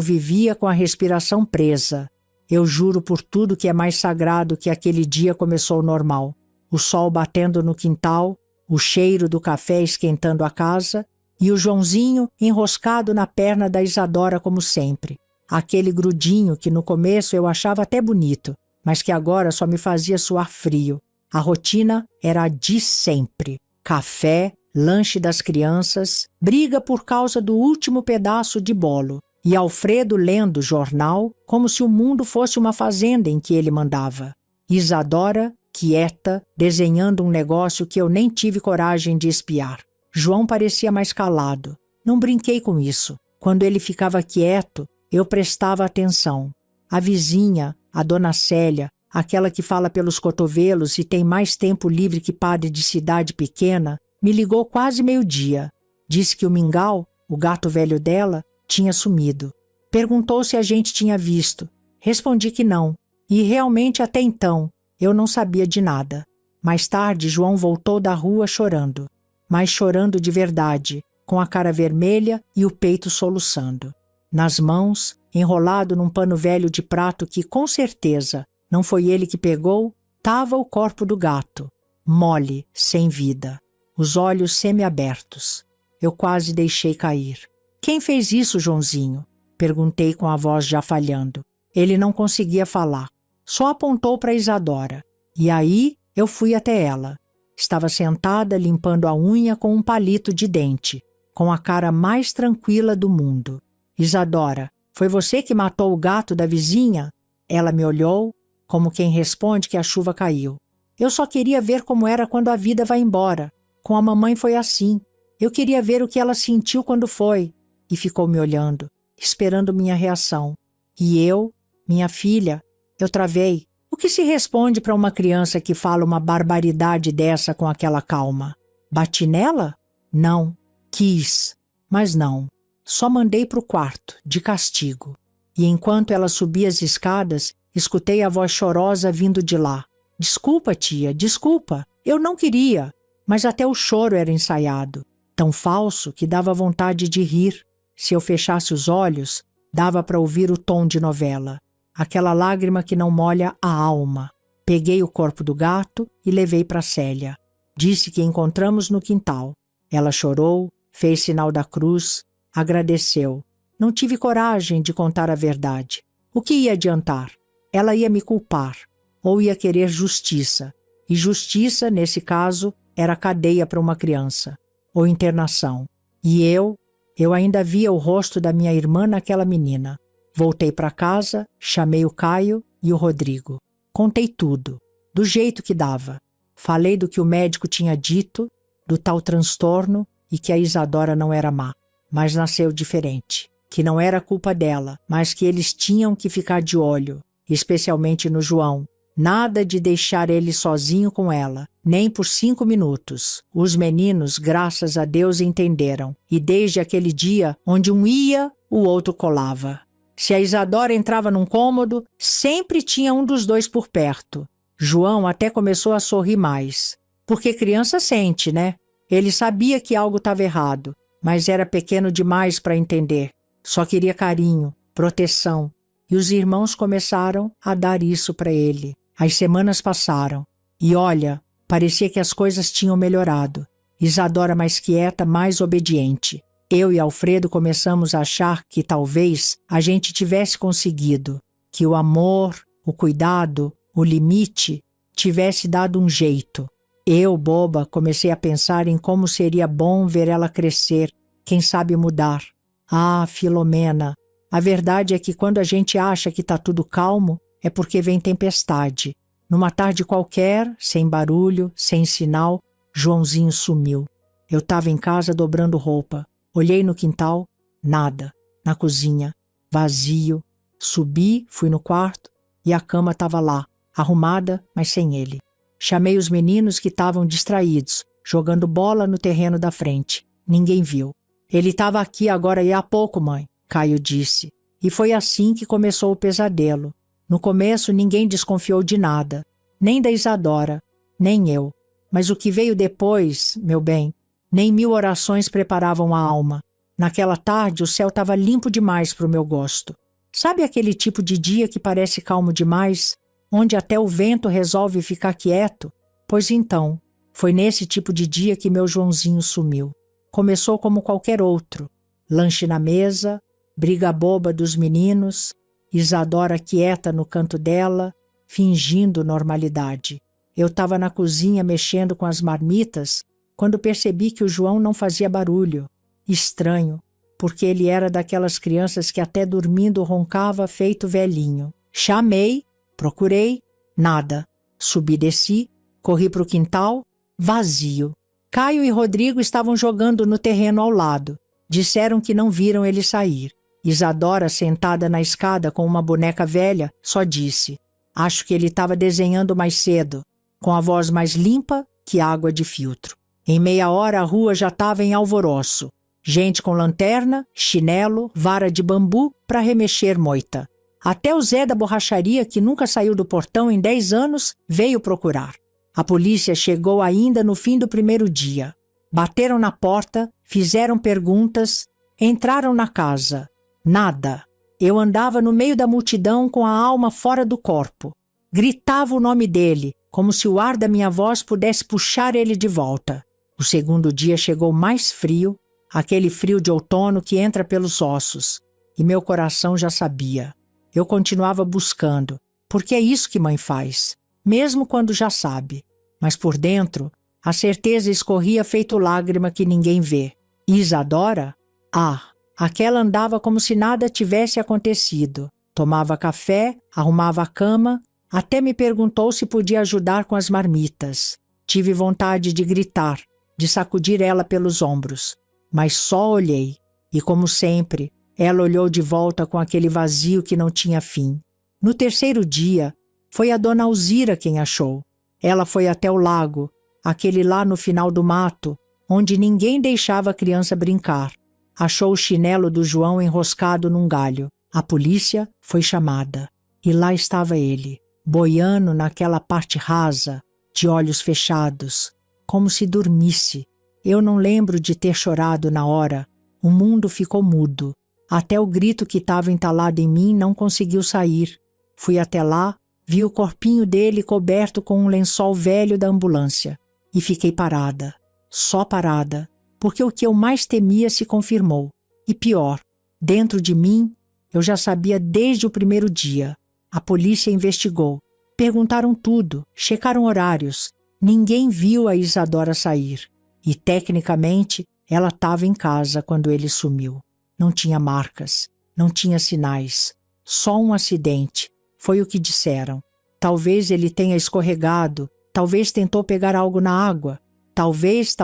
vivia com a respiração presa. Eu juro por tudo que é mais sagrado que aquele dia começou normal. O sol batendo no quintal, o cheiro do café esquentando a casa e o Joãozinho enroscado na perna da Isadora como sempre. Aquele grudinho que no começo eu achava até bonito, mas que agora só me fazia suar frio. A rotina era a de sempre. Café, lanche das crianças, briga por causa do último pedaço de bolo e Alfredo lendo jornal como se o mundo fosse uma fazenda em que ele mandava. Isadora, quieta, desenhando um negócio que eu nem tive coragem de espiar. João parecia mais calado. Não brinquei com isso. Quando ele ficava quieto, eu prestava atenção. A vizinha, a dona Célia, aquela que fala pelos cotovelos e tem mais tempo livre que padre de cidade pequena, me ligou quase meio-dia. Disse que o Mingau, o gato velho dela, tinha sumido. Perguntou se a gente tinha visto. Respondi que não. E realmente até então eu não sabia de nada. Mais tarde, João voltou da rua chorando. Mas chorando de verdade, com a cara vermelha e o peito soluçando. Nas mãos, enrolado num pano velho de prato que, com certeza, não foi ele que pegou, estava o corpo do gato, mole, sem vida, os olhos semiabertos. Eu quase deixei cair. Quem fez isso, Joãozinho? Perguntei com a voz já falhando. Ele não conseguia falar. Só apontou para Isadora. E aí eu fui até ela. Estava sentada limpando a unha com um palito de dente, com a cara mais tranquila do mundo. Isadora, foi você que matou o gato da vizinha? Ela me olhou, como quem responde que a chuva caiu. Eu só queria ver como era quando a vida vai embora. Com a mamãe foi assim. Eu queria ver o que ela sentiu quando foi. E ficou me olhando, esperando minha reação. E eu, minha filha, eu travei. O que se responde para uma criança que fala uma barbaridade dessa com aquela calma? Bati nela? Não. Quis. Mas não. Só mandei para o quarto, de castigo. E enquanto ela subia as escadas, escutei a voz chorosa vindo de lá. Desculpa, tia, desculpa. Eu não queria. Mas até o choro era ensaiado. Tão falso que dava vontade de rir. Se eu fechasse os olhos, dava para ouvir o tom de novela. Aquela lágrima que não molha a alma. Peguei o corpo do gato e levei para Célia. Disse que encontramos no quintal. Ela chorou, fez sinal da cruz, agradeceu. Não tive coragem de contar a verdade. O que ia adiantar? Ela ia me culpar, ou ia querer justiça. E justiça, nesse caso, era cadeia para uma criança, ou internação. E eu ainda via o rosto da minha irmã naquela menina. Voltei para casa, chamei o Caio e o Rodrigo. Contei tudo, do jeito que dava. Falei do que o médico tinha dito, do tal transtorno e que a Isadora não era má, mas nasceu diferente. Que não era culpa dela, mas que eles tinham que ficar de olho, especialmente no João. Nada de deixar ele sozinho com ela, nem por 5 minutos. Os meninos, graças a Deus, entenderam. E desde aquele dia, onde um ia, o outro colava. Se a Isadora entrava num cômodo, sempre tinha um dos dois por perto. João até começou a sorrir mais. Porque criança sente, né? Ele sabia que algo estava errado, mas era pequeno demais para entender. Só queria carinho, proteção. E os irmãos começaram a dar isso para ele. As semanas passaram. E olha, parecia que as coisas tinham melhorado. Isadora mais quieta, mais obediente. Eu e Alfredo começamos a achar que talvez a gente tivesse conseguido. Que o amor, o cuidado, o limite tivesse dado um jeito. Eu, boba, comecei a pensar em como seria bom ver ela crescer, quem sabe mudar. Ah, Filomena, a verdade é que quando a gente acha que está tudo calmo, é porque vem tempestade. Numa tarde qualquer, sem barulho, sem sinal, Joãozinho sumiu. Eu estava em casa dobrando roupa. Olhei no quintal, nada. Na cozinha, vazio. Subi, fui no quarto e a cama estava lá, arrumada, mas sem ele. Chamei os meninos que estavam distraídos, jogando bola no terreno da frente. Ninguém viu. Ele estava aqui agora e há pouco, mãe, Caio disse. E foi assim que começou o pesadelo. No começo ninguém desconfiou de nada, nem da Isadora, nem eu. Mas o que veio depois, meu bem, nem 1000 orações preparavam a alma. Naquela tarde o céu estava limpo demais para o meu gosto. Sabe aquele tipo de dia que parece calmo demais, onde até o vento resolve ficar quieto? Pois então, foi nesse tipo de dia que meu Joãozinho sumiu. Começou como qualquer outro. Lanche na mesa, briga boba dos meninos, Isadora quieta no canto dela, fingindo normalidade. Eu estava na cozinha mexendo com as marmitas quando percebi que o João não fazia barulho. Estranho, porque ele era daquelas crianças que até dormindo roncava feito velhinho. Chamei, procurei, nada. Subi, desci, corri para o quintal, vazio. Caio e Rodrigo estavam jogando no terreno ao lado. Disseram que não viram ele sair. Isadora, sentada na escada com uma boneca velha, só disse: Acho que ele estava desenhando mais cedo, com a voz mais limpa que água de filtro. Em meia hora a rua já estava em alvoroço. Gente com lanterna, chinelo, vara de bambu para remexer moita. Até o Zé da borracharia, que nunca saiu do portão em 10 anos, veio procurar. A polícia chegou ainda no fim do primeiro dia. Bateram na porta, fizeram perguntas, entraram na casa. Nada. Eu andava no meio da multidão com a alma fora do corpo. Gritava o nome dele, como se o ar da minha voz pudesse puxar ele de volta. O segundo dia chegou mais frio, aquele frio de outono que entra pelos ossos, e meu coração já sabia. Eu continuava buscando, porque é isso que mãe faz, mesmo quando já sabe. Mas por dentro, a certeza escorria feito lágrima que ninguém vê. Isadora? Ah, aquela andava como se nada tivesse acontecido. Tomava café, arrumava a cama, até me perguntou se podia ajudar com as marmitas. Tive vontade de gritar, de sacudir ela pelos ombros. Mas só olhei, e como sempre, ela olhou de volta com aquele vazio que não tinha fim. No terceiro dia, foi a dona Alzira quem achou. Ela foi até o lago, aquele lá no final do mato, onde ninguém deixava a criança brincar. Achou o chinelo do João enroscado num galho. A polícia foi chamada. E lá estava ele, boiando naquela parte rasa, de olhos fechados, como se dormisse. Eu não lembro de ter chorado na hora. O mundo ficou mudo. Até o grito que estava entalado em mim não conseguiu sair. Fui até lá, vi o corpinho dele coberto com um lençol velho da ambulância. E fiquei parada, só parada, porque o que eu mais temia se confirmou. E pior, dentro de mim, eu já sabia desde o primeiro dia. A polícia investigou. Perguntaram tudo, checaram horários. Ninguém viu a Isadora sair. E, tecnicamente, ela estava em casa quando ele sumiu. Não tinha marcas, não tinha sinais. Só um acidente. Foi o que disseram. Talvez ele tenha escorregado, talvez tentou pegar algo na água. Talvez.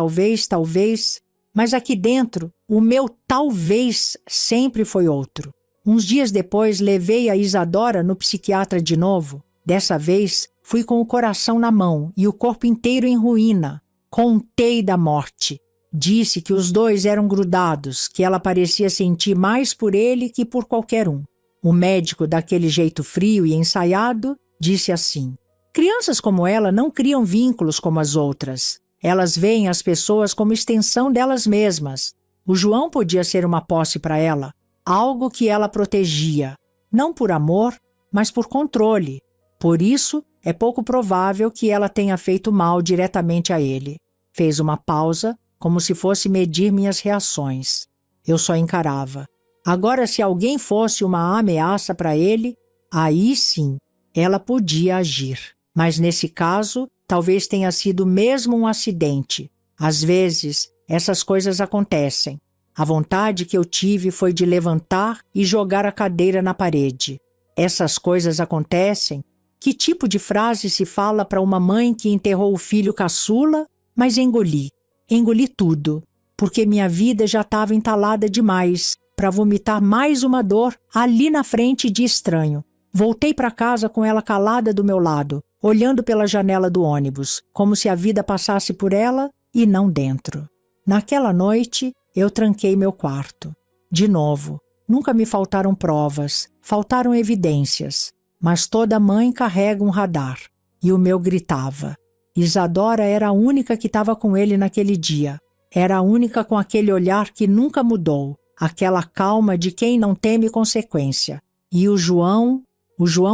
Mas aqui dentro, o meu talvez sempre foi outro. Uns dias depois, levei a Isadora no psiquiatra de novo. Dessa vez, fui com o coração na mão e o corpo inteiro em ruína. Contei da morte. Disse que os dois eram grudados, que ela parecia sentir mais por ele que por qualquer um. O médico, daquele jeito frio e ensaiado, disse assim: crianças como ela não criam vínculos como as outras. Elas veem as pessoas como extensão delas mesmas. O João podia ser uma posse para ela, algo que ela protegia, não por amor, mas por controle. Por isso, é pouco provável que ela tenha feito mal diretamente a ele. Fez uma pausa, como se fosse medir minhas reações. Eu só encarava. Agora, se alguém fosse uma ameaça para ele, aí sim, ela podia agir. Mas nesse caso, talvez tenha sido mesmo um acidente. Às vezes, essas coisas acontecem. A vontade que eu tive foi de levantar e jogar a cadeira na parede. Essas coisas acontecem. Que tipo de frase se fala para uma mãe que enterrou o filho caçula? Mas engoli. Engoli tudo, porque minha vida já estava entalada demais para vomitar mais uma dor ali na frente de estranho. Voltei para casa com ela calada do meu lado, olhando pela janela do ônibus, como se a vida passasse por ela e não dentro. Naquela noite, eu tranquei meu quarto. De novo, nunca me faltaram provas, faltaram evidências, mas toda mãe carrega um radar, e o meu gritava. Isadora era a única que estava com ele naquele dia. Era a única com aquele olhar que nunca mudou, aquela calma de quem não teme consequência. E o João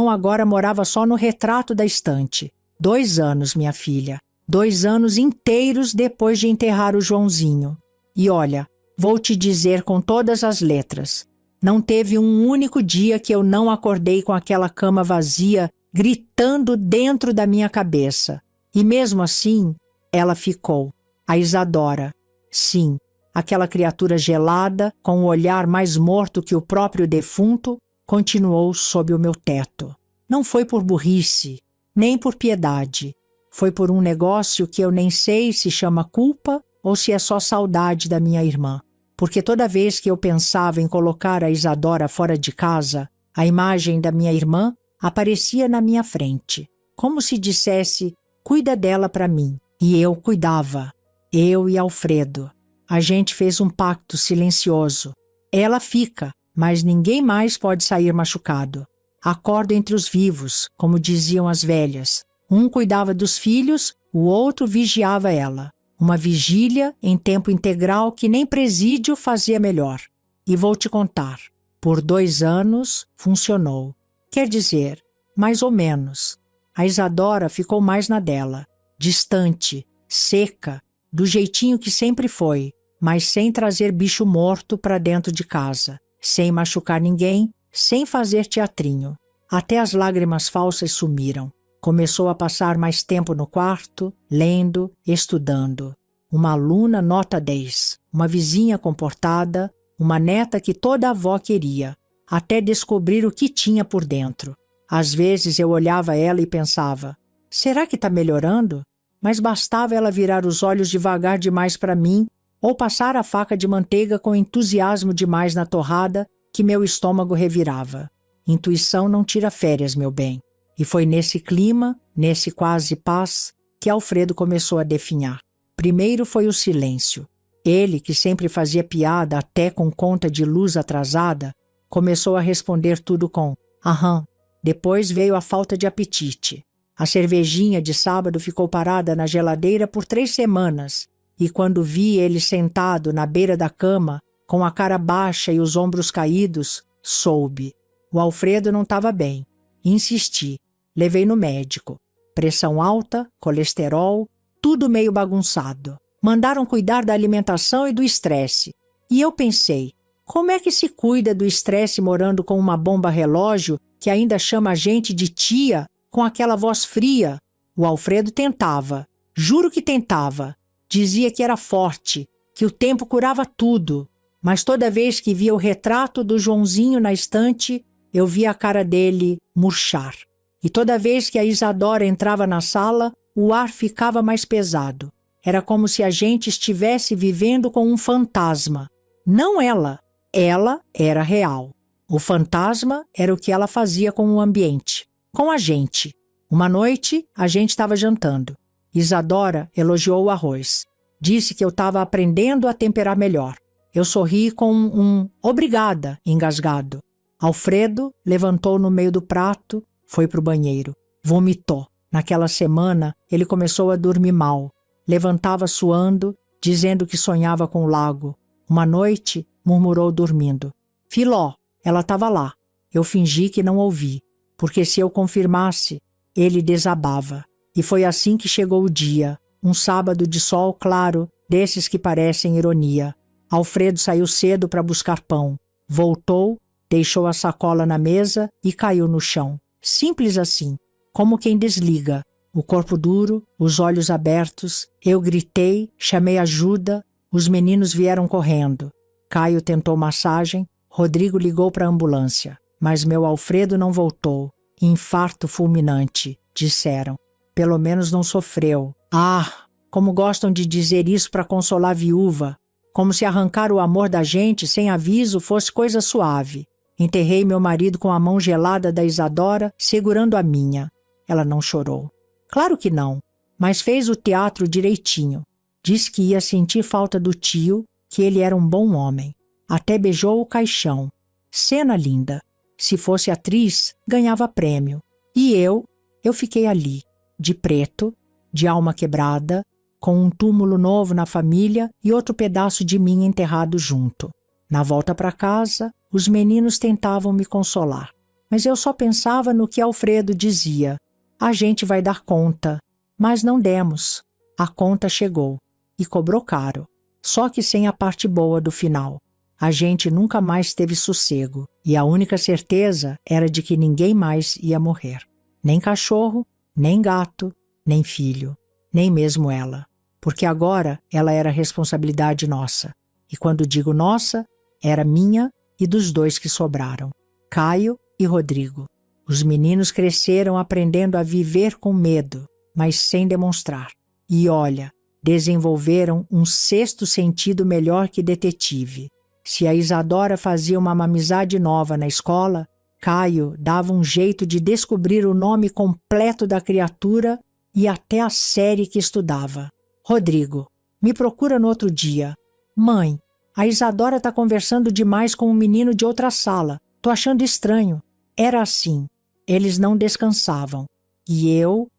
agora morava só no retrato da estante. 2 anos, minha filha. 2 anos inteiros depois de enterrar o Joãozinho. E olha, vou te dizer com todas as letras, não teve um único dia que eu não acordei com aquela cama vazia gritando dentro da minha cabeça. E mesmo assim, ela ficou. A Isadora. Sim, aquela criatura gelada, com o olhar mais morto que o próprio defunto, continuou sob o meu teto. Não foi por burrice, nem por piedade. Foi por um negócio que eu nem sei se chama culpa ou se é só saudade da minha irmã. Porque toda vez que eu pensava em colocar a Isadora fora de casa, a imagem da minha irmã aparecia na minha frente, como se dissesse: cuida dela para mim. E eu cuidava. Eu e Alfredo. A gente fez um pacto silencioso. Ela fica, mas ninguém mais pode sair machucado. Acordo entre os vivos, como diziam as velhas. Um cuidava dos filhos, o outro vigiava ela. Uma vigília em tempo integral que nem presídio fazia melhor. E vou te contar. Por 2 anos, funcionou. Quer dizer, mais ou menos. A Isadora ficou mais na dela. Distante, seca, do jeitinho que sempre foi, mas sem trazer bicho morto para dentro de casa, sem machucar ninguém, sem fazer teatrinho. Até as lágrimas falsas sumiram. Começou a passar mais tempo no quarto, lendo, estudando. Uma aluna nota 10, uma vizinha comportada, uma neta que toda avó queria, até descobrir o que tinha por dentro. Às vezes eu olhava ela e pensava: será que está melhorando? Mas bastava ela virar os olhos devagar demais para mim ou passar a faca de manteiga com entusiasmo demais na torrada que meu estômago revirava. Intuição não tira férias, meu bem. E foi nesse clima, nesse quase paz, que Alfredo começou a definhar. Primeiro foi o silêncio. Ele, que sempre fazia piada até com conta de luz atrasada, começou a responder tudo com aham. Depois veio a falta de apetite. A cervejinha de sábado ficou parada na geladeira por 3 semanas, e quando vi ele sentado na beira da cama, com a cara baixa e os ombros caídos, soube. O Alfredo não estava bem. Insisti. Levei no médico. Pressão alta, colesterol, tudo meio bagunçado. Mandaram cuidar da alimentação e do estresse. E eu pensei, como é que se cuida do estresse morando com uma bomba relógio que ainda chama a gente de tia, com aquela voz fria? O Alfredo tentava. Juro que tentava. Dizia que era forte, que o tempo curava tudo. Mas toda vez que via o retrato do Joãozinho na estante, eu via a cara dele murchar. E toda vez que a Isadora entrava na sala, o ar ficava mais pesado. Era como se a gente estivesse vivendo com um fantasma. Não ela. Ela era real. O fantasma era o que ela fazia com o ambiente, com a gente. Uma noite, a gente estava jantando. Isadora elogiou o arroz. Disse que eu estava aprendendo a temperar melhor. Eu sorri com um obrigada engasgado. Alfredo levantou no meio do prato, foi para o banheiro. Vomitou. Naquela semana, ele começou a dormir mal. Levantava suando, dizendo que sonhava com o lago. Uma noite, murmurou dormindo: Filó, ela estava lá. Eu fingi que não ouvi, porque se eu confirmasse, ele desabava. E foi assim que chegou o dia, um sábado de sol claro, desses que parecem ironia. Alfredo saiu cedo para buscar pão. Voltou, deixou a sacola na mesa e caiu no chão. Simples assim, como quem desliga. O corpo duro, os olhos abertos. Eu gritei, chamei ajuda. Os meninos vieram correndo. Caio tentou massagem. Rodrigo ligou para a ambulância. Mas meu Alfredo não voltou. Infarto fulminante, disseram. Pelo menos não sofreu. Ah, como gostam de dizer isso para consolar a viúva. Como se arrancar o amor da gente sem aviso fosse coisa suave. Enterrei meu marido com a mão gelada da Isadora, segurando a minha. Ela não chorou. Claro que não, mas fez o teatro direitinho. Disse que ia sentir falta do tio, que ele era um bom homem. Até beijou o caixão. Cena linda. Se fosse atriz, ganhava prêmio. E eu fiquei ali, de preto, de alma quebrada, com um túmulo novo na família e outro pedaço de mim enterrado junto. Na volta para casa, os meninos tentavam me consolar. Mas eu só pensava no que Alfredo dizia. A gente vai dar conta. Mas não demos. A conta chegou. E cobrou caro. Só que sem a parte boa do final. A gente nunca mais teve sossego. E a única certeza era de que ninguém mais ia morrer. Nem cachorro, nem gato, nem filho. Nem mesmo ela. Porque agora ela era responsabilidade nossa. E quando digo nossa, era minha e dos 2 que sobraram. Caio e Rodrigo. Os meninos cresceram aprendendo a viver com medo, mas sem demonstrar. E olha, desenvolveram um 6º sentido melhor que detetive. Se a Isadora fazia uma amizade nova na escola, Caio dava um jeito de descobrir o nome completo da criatura e até a série que estudava. Rodrigo, me procura no outro dia. Mãe, a Isadora está conversando demais com um menino de outra sala. Tô achando estranho. Era assim. Eles não descansavam. E eu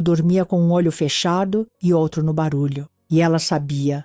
dormia com um olho fechado e outro no barulho. E ela sabia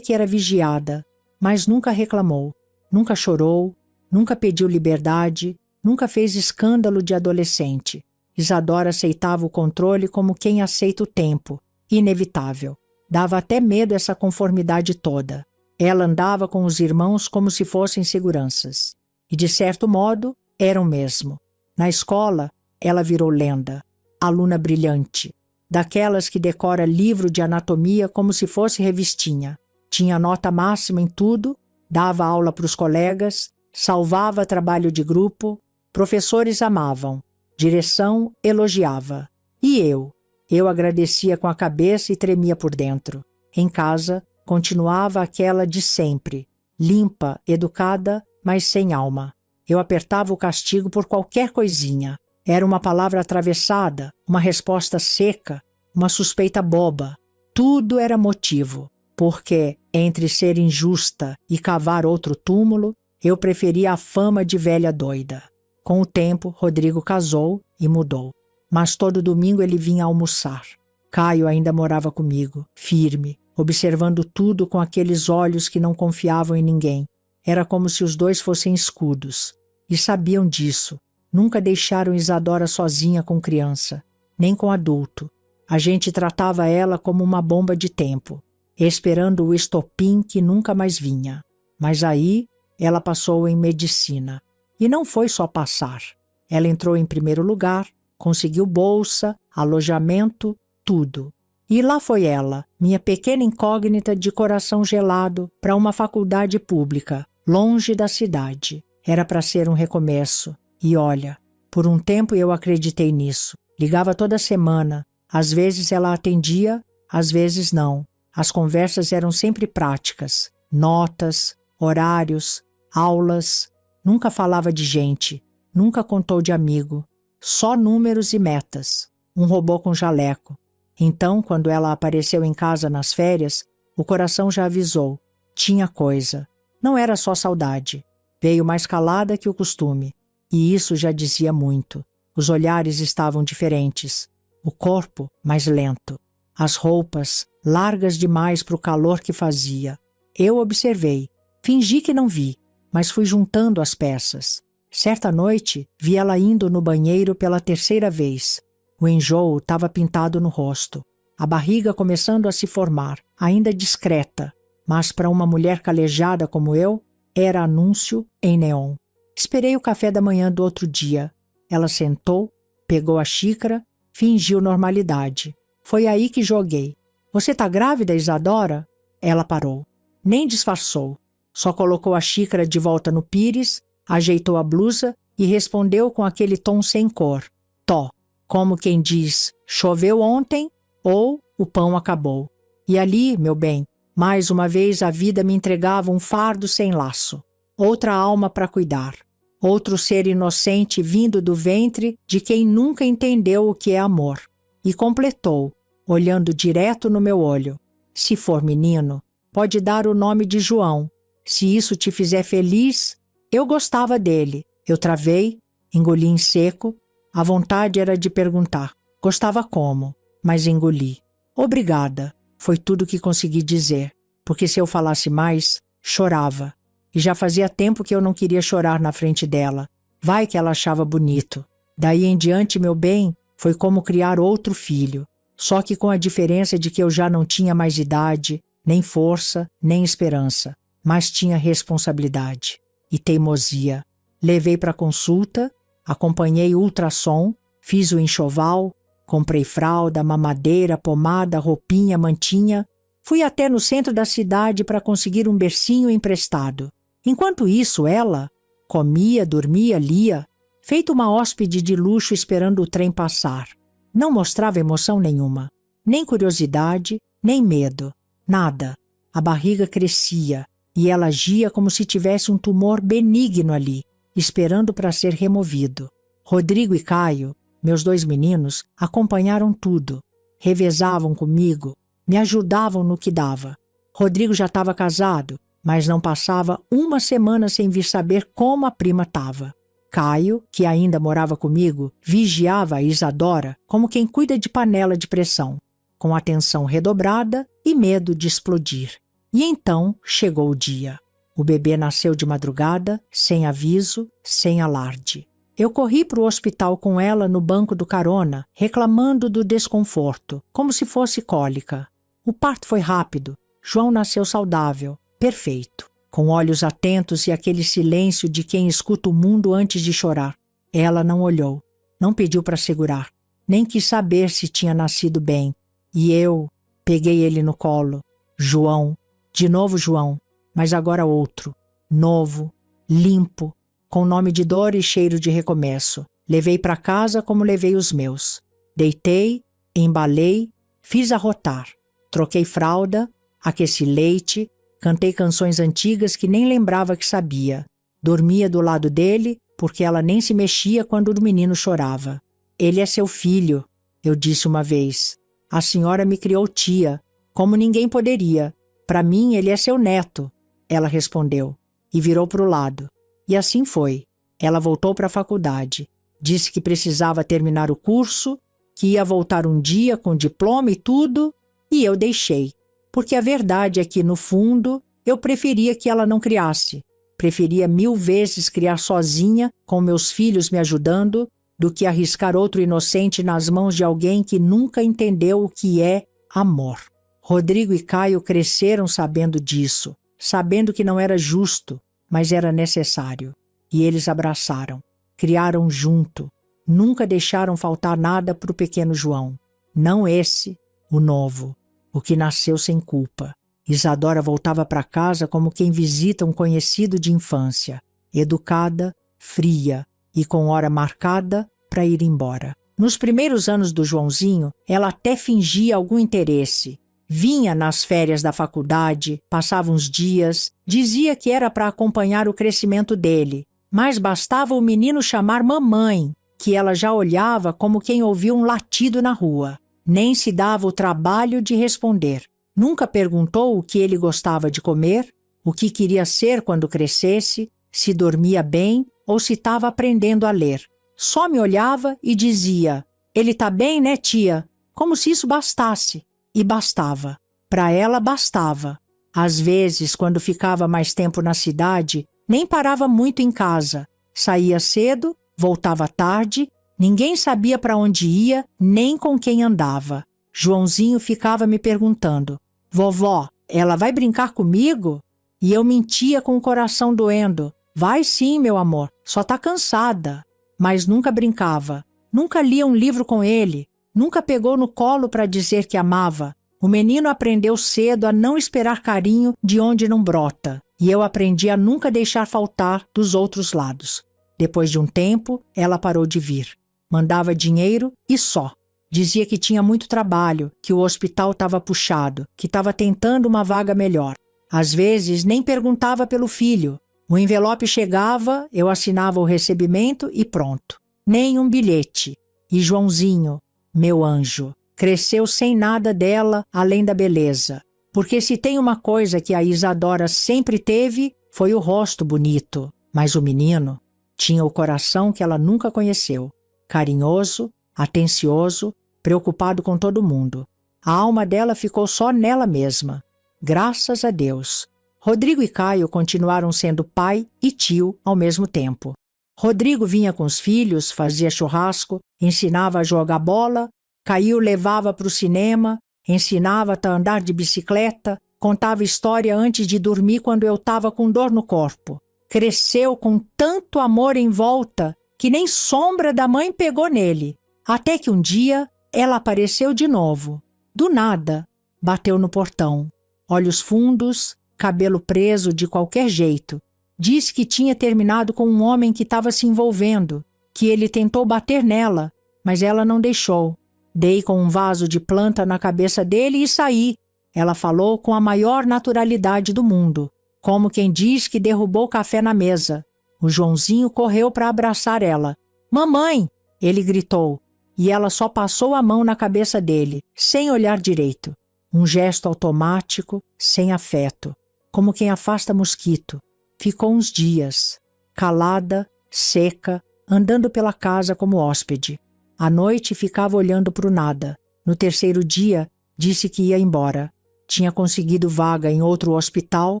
que era vigiada, mas nunca reclamou, nunca chorou, nunca pediu liberdade, nunca fez escândalo de adolescente. Isadora aceitava o controle como quem aceita o tempo, inevitável. Dava até medo essa conformidade toda. Ela andava com os irmãos como se fossem seguranças. E, de certo modo, eram mesmo. Na escola, ela virou lenda, aluna brilhante, daquelas que decora livro de anatomia como se fosse revistinha. Tinha nota máxima em tudo, dava aula para os colegas, salvava trabalho de grupo, professores amavam, direção elogiava. E eu agradecia com a cabeça e tremia por dentro. Em casa, continuava aquela de sempre, limpa, educada, mas sem alma. Eu apertava o castigo por qualquer coisinha. Era uma palavra atravessada, uma resposta seca, uma suspeita boba. Tudo era motivo, porque, entre ser injusta e cavar outro túmulo, eu preferia a fama de velha doida. Com o tempo, Rodrigo casou e mudou. Mas todo domingo ele vinha almoçar. Caio ainda morava comigo, firme, observando tudo com aqueles olhos que não confiavam em ninguém. Era como se os dois fossem escudos. E sabiam disso. Nunca deixaram Isadora sozinha com criança, nem com adulto. A gente tratava ela como uma bomba de tempo, esperando o estopim que nunca mais vinha. Mas aí ela passou em medicina. E não foi só passar. Ela entrou em primeiro lugar, conseguiu bolsa, alojamento, tudo. E lá foi ela, minha pequena incógnita de coração gelado, para uma faculdade pública, longe da cidade. Era para ser um recomeço. E olha, por um tempo eu acreditei nisso. Ligava toda semana. Às vezes ela atendia, às vezes não. As conversas eram sempre práticas. Notas, horários, aulas. Nunca falava de gente. Nunca contou de amigo. Só números e metas. Um robô com jaleco. Então, quando ela apareceu em casa nas férias, o coração já avisou. Tinha coisa. Não era só saudade. Veio mais calada que o costume. E isso já dizia muito. Os olhares estavam diferentes. O corpo mais lento. As roupas largas demais para o calor que fazia. Eu observei. Fingi que não vi, mas fui juntando as peças. Certa noite, vi ela indo no banheiro pela terceira vez. O enjoo estava pintado no rosto. A barriga começando a se formar, ainda discreta, mas para uma mulher calejada como eu, era anúncio em neon. Esperei o café da manhã do outro dia. Ela sentou, pegou a xícara, fingiu normalidade. Foi aí que joguei. Você tá grávida, Isadora? Ela parou. Nem disfarçou. Só colocou a xícara de volta no pires, ajeitou a blusa e respondeu com aquele tom sem cor. Tó, como quem diz, choveu ontem ou o pão acabou. E ali, meu bem, mais uma vez a vida me entregava um fardo sem laço. Outra alma para cuidar. Outro ser inocente vindo do ventre de quem nunca entendeu o que é amor. E completou, olhando direto no meu olho. Se for menino, pode dar o nome de João. Se isso te fizer feliz, eu gostava dele. Eu travei, engoli em seco. A vontade era de perguntar. Gostava como? Mas engoli. Obrigada. Foi tudo que consegui dizer. Porque se eu falasse mais, chorava. E já fazia tempo que eu não queria chorar na frente dela. Vai que ela achava bonito. Daí em diante, meu bem, foi como criar outro filho. Só que com a diferença de que eu já não tinha mais idade, nem força, nem esperança. Mas tinha responsabilidade. E teimosia. Levei para consulta, acompanhei o ultrassom, fiz o enxoval, comprei fralda, mamadeira, pomada, roupinha, mantinha. Fui até no centro da cidade para conseguir um bercinho emprestado. Enquanto isso, ela comia, dormia, lia, feito uma hóspede de luxo esperando o trem passar. Não mostrava emoção nenhuma, nem curiosidade, nem medo, nada. A barriga crescia e ela agia como se tivesse um tumor benigno ali. esperando para ser removido. Rodrigo e Caio, meus 2 meninos, acompanharam tudo. Revezavam comigo, me ajudavam no que dava. Rodrigo já estava casado, mas não passava uma semana sem vir saber como a prima estava. Caio, que ainda morava comigo, vigiava a Isadora como quem cuida de panela de pressão, com atenção redobrada e medo de explodir. E então chegou o dia. O bebê nasceu de madrugada, sem aviso, sem alarde. Eu corri para o hospital com ela no banco do carona, reclamando do desconforto, como se fosse cólica. O parto foi rápido. João nasceu saudável, perfeito, com olhos atentos e aquele silêncio de quem escuta o mundo antes de chorar. Ela não olhou, não pediu para segurar, nem quis saber se tinha nascido bem. E eu peguei ele no colo. João, de novo João, mas agora outro, novo, limpo, com nome de dor e cheiro de recomeço. Levei para casa como levei os meus. Deitei, embalei, fiz arrotar. Troquei fralda, aqueci leite, cantei canções antigas que nem lembrava que sabia. Dormia do lado dele, porque ela nem se mexia quando o menino chorava. Ele é seu filho, eu disse uma vez. A senhora me criou tia, como ninguém poderia. Para mim, ele é seu neto, ela respondeu, e virou para o lado. E assim foi. Ela voltou para a faculdade. Disse que precisava terminar o curso, que ia voltar um dia com diploma e tudo, e eu deixei. Porque a verdade é que, no fundo, eu preferia que ela não criasse. Preferia 1000 vezes criar sozinha, com meus filhos me ajudando, do que arriscar outro inocente nas mãos de alguém que nunca entendeu o que é amor. Rodrigo e Caio cresceram sabendo disso, sabendo que não era justo, mas era necessário. E eles abraçaram, criaram junto, nunca deixaram faltar nada para o pequeno João. Não esse, o novo, o que nasceu sem culpa. Isadora voltava para casa como quem visita um conhecido de infância, educada, fria e com hora marcada para ir embora. Nos primeiros anos do Joãozinho, ela até fingia algum interesse. Vinha nas férias da faculdade, passava uns dias, dizia que era para acompanhar o crescimento dele, mas bastava o menino chamar mamãe, que ela já olhava como quem ouvia um latido na rua. Nem se dava o trabalho de responder. Nunca perguntou o que ele gostava de comer, o que queria ser quando crescesse, se dormia bem ou se estava aprendendo a ler. Só me olhava e dizia: "Ele tá bem, né, tia?" Como se isso bastasse. E bastava. Para ela bastava. Às vezes, quando ficava mais tempo na cidade, nem parava muito em casa. Saía cedo, voltava tarde, ninguém sabia para onde ia, nem com quem andava. Joãozinho ficava me perguntando: "Vovó, ela vai brincar comigo?" E eu mentia com o coração doendo: "Vai sim, meu amor, só tá cansada." Mas nunca brincava, nunca lia um livro com ele, nunca pegou no colo para dizer que amava. O menino aprendeu cedo a não esperar carinho de onde não brota, e eu aprendi a nunca deixar faltar dos outros lados. Depois de um tempo, ela parou de vir. Mandava dinheiro e só. Dizia que tinha muito trabalho, que o hospital estava puxado, que estava tentando uma vaga melhor. Às vezes, nem perguntava pelo filho. O envelope chegava, eu assinava o recebimento e pronto. Nem um bilhete. E Joãozinho, meu anjo, cresceu sem nada dela além da beleza. Porque se tem uma coisa que a Isadora sempre teve, foi o rosto bonito. Mas o menino tinha o coração que ela nunca conheceu. Carinhoso, atencioso, preocupado com todo mundo. A alma dela ficou só nela mesma. Graças a Deus. Rodrigo e Caio continuaram sendo pai e tio ao mesmo tempo. Rodrigo vinha com os filhos, fazia churrasco, ensinava a jogar bola, Caio levava para o cinema, ensinava a andar de bicicleta, contava história antes de dormir quando eu estava com dor no corpo. Cresceu com tanto amor em volta que nem sombra da mãe pegou nele. Até que um dia ela apareceu de novo. Do nada, bateu no portão. Olhos fundos, cabelo preso de qualquer jeito. Disse que tinha terminado com um homem que estava se envolvendo, que ele tentou bater nela, mas ela não deixou. Dei com um vaso de planta na cabeça dele e saí. Ela falou com a maior naturalidade do mundo, como quem diz que derrubou o café na mesa. O Joãozinho correu para abraçar ela. Mamãe! Ele gritou, e ela só passou a mão na cabeça dele, sem olhar direito. Um gesto automático, sem afeto, como quem afasta mosquito. Ficou uns dias, calada, seca, andando pela casa como hóspede. À noite ficava olhando para o nada. No terceiro dia, disse que ia embora. Tinha conseguido vaga em outro hospital,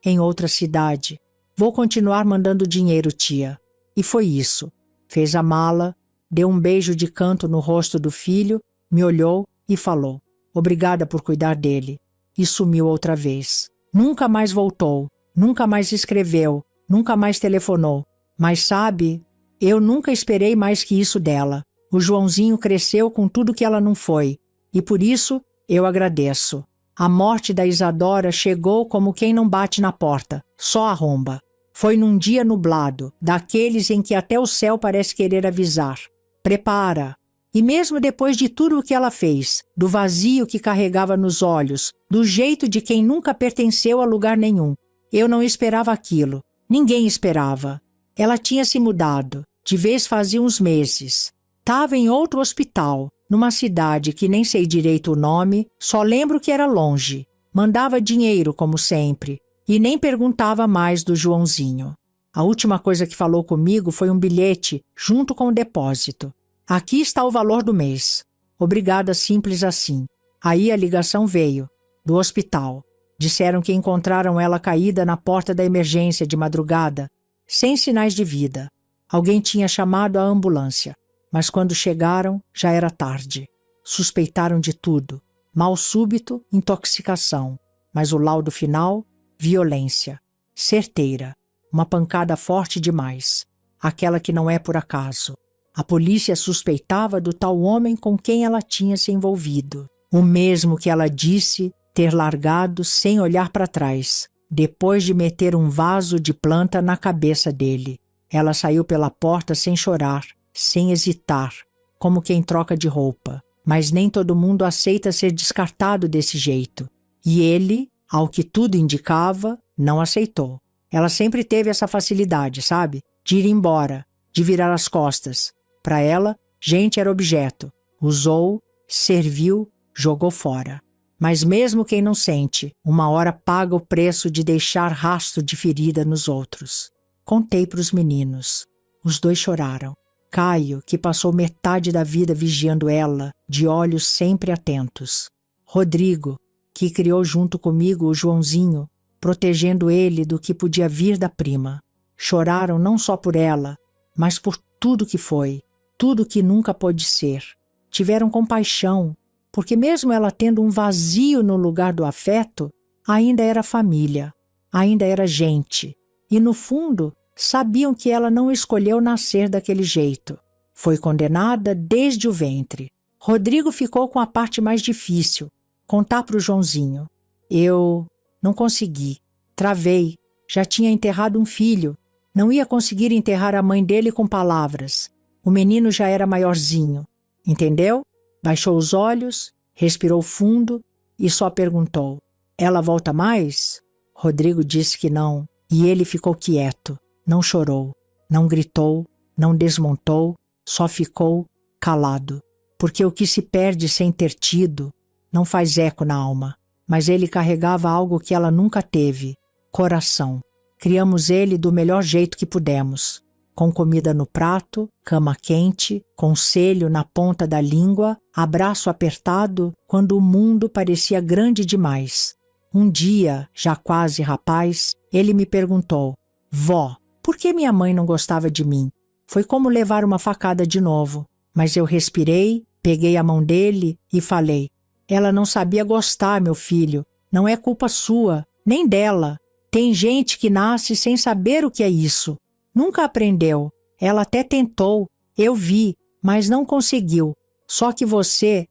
em outra cidade. Vou continuar mandando dinheiro, tia. E foi isso. Fez a mala, deu um beijo de canto no rosto do filho, me olhou e falou: obrigada por cuidar dele. E sumiu outra vez. Nunca mais voltou, nunca mais escreveu, nunca mais telefonou. Mas sabe, eu nunca esperei mais que isso dela. O Joãozinho cresceu com tudo que ela não foi. E por isso eu agradeço. A morte da Isadora chegou como quem não bate na porta, só arromba. Foi num dia nublado, daqueles em que até o céu parece querer avisar. Prepara! E mesmo depois de tudo o que ela fez, do vazio que carregava nos olhos, do jeito de quem nunca pertenceu a lugar nenhum, eu não esperava aquilo. Ninguém esperava. Ela tinha se mudado, de vez fazia uns meses. Estava em outro hospital, numa cidade que nem sei direito o nome, só lembro que era longe. Mandava dinheiro, como sempre, e nem perguntava mais do Joãozinho. A última coisa que falou comigo foi um bilhete junto com o depósito. Aqui está o valor do mês. Obrigada, simples assim. Aí a ligação veio, do hospital. Disseram que encontraram ela caída na porta da emergência de madrugada, sem sinais de vida. Alguém tinha chamado a ambulância, mas quando chegaram já era tarde. Suspeitaram de tudo. Mal súbito, intoxicação. Mas o laudo final, violência. Certeira. Uma pancada forte demais. Aquela que não é por acaso. A polícia suspeitava do tal homem com quem ela tinha se envolvido. O mesmo que ela disse ter largado sem olhar para trás, depois de meter um vaso de planta na cabeça dele. Ela saiu pela porta sem chorar, sem hesitar, como quem troca de roupa. Mas nem todo mundo aceita ser descartado desse jeito. E ele, ao que tudo indicava, não aceitou. Ela sempre teve essa facilidade, sabe? De ir embora, de virar as costas. Para ela, gente era objeto. Usou, serviu, jogou fora. Mas mesmo quem não sente, uma hora paga o preço de deixar rastro de ferida nos outros. Contei para os meninos. Os dois choraram. Caio, que passou metade da vida vigiando ela, de olhos sempre atentos. Rodrigo, que criou junto comigo o Joãozinho, protegendo ele do que podia vir da prima. Choraram não só por ela, mas por tudo que foi, tudo que nunca pôde ser. Tiveram compaixão, porque mesmo ela tendo um vazio no lugar do afeto, ainda era família, ainda era gente. E no fundo, sabiam que ela não escolheu nascer daquele jeito. Foi condenada desde o ventre. Rodrigo ficou com a parte mais difícil, contar para o Joãozinho. Eu não consegui, travei, já tinha enterrado um filho, não ia conseguir enterrar a mãe dele com palavras. O menino já era maiorzinho, entendeu? Baixou os olhos, respirou fundo e só perguntou: ela volta mais? Rodrigo disse que não, e ele ficou quieto. Não chorou, não gritou, não desmontou, só ficou calado. Porque o que se perde sem ter tido não faz eco na alma. Mas ele carregava algo que ela nunca teve: coração. Criamos ele do melhor jeito que pudemos. Com comida no prato, cama quente, conselho na ponta da língua, abraço apertado quando o mundo parecia grande demais. Um dia, já quase rapaz, ele me perguntou: vó, por que minha mãe não gostava de mim? Foi como levar uma facada de novo. Mas eu respirei, peguei a mão dele e falei: ela não sabia gostar, meu filho. Não é culpa sua, nem dela. Tem gente que nasce sem saber o que é isso. Nunca aprendeu. Ela até tentou, eu vi, mas não conseguiu. Só que você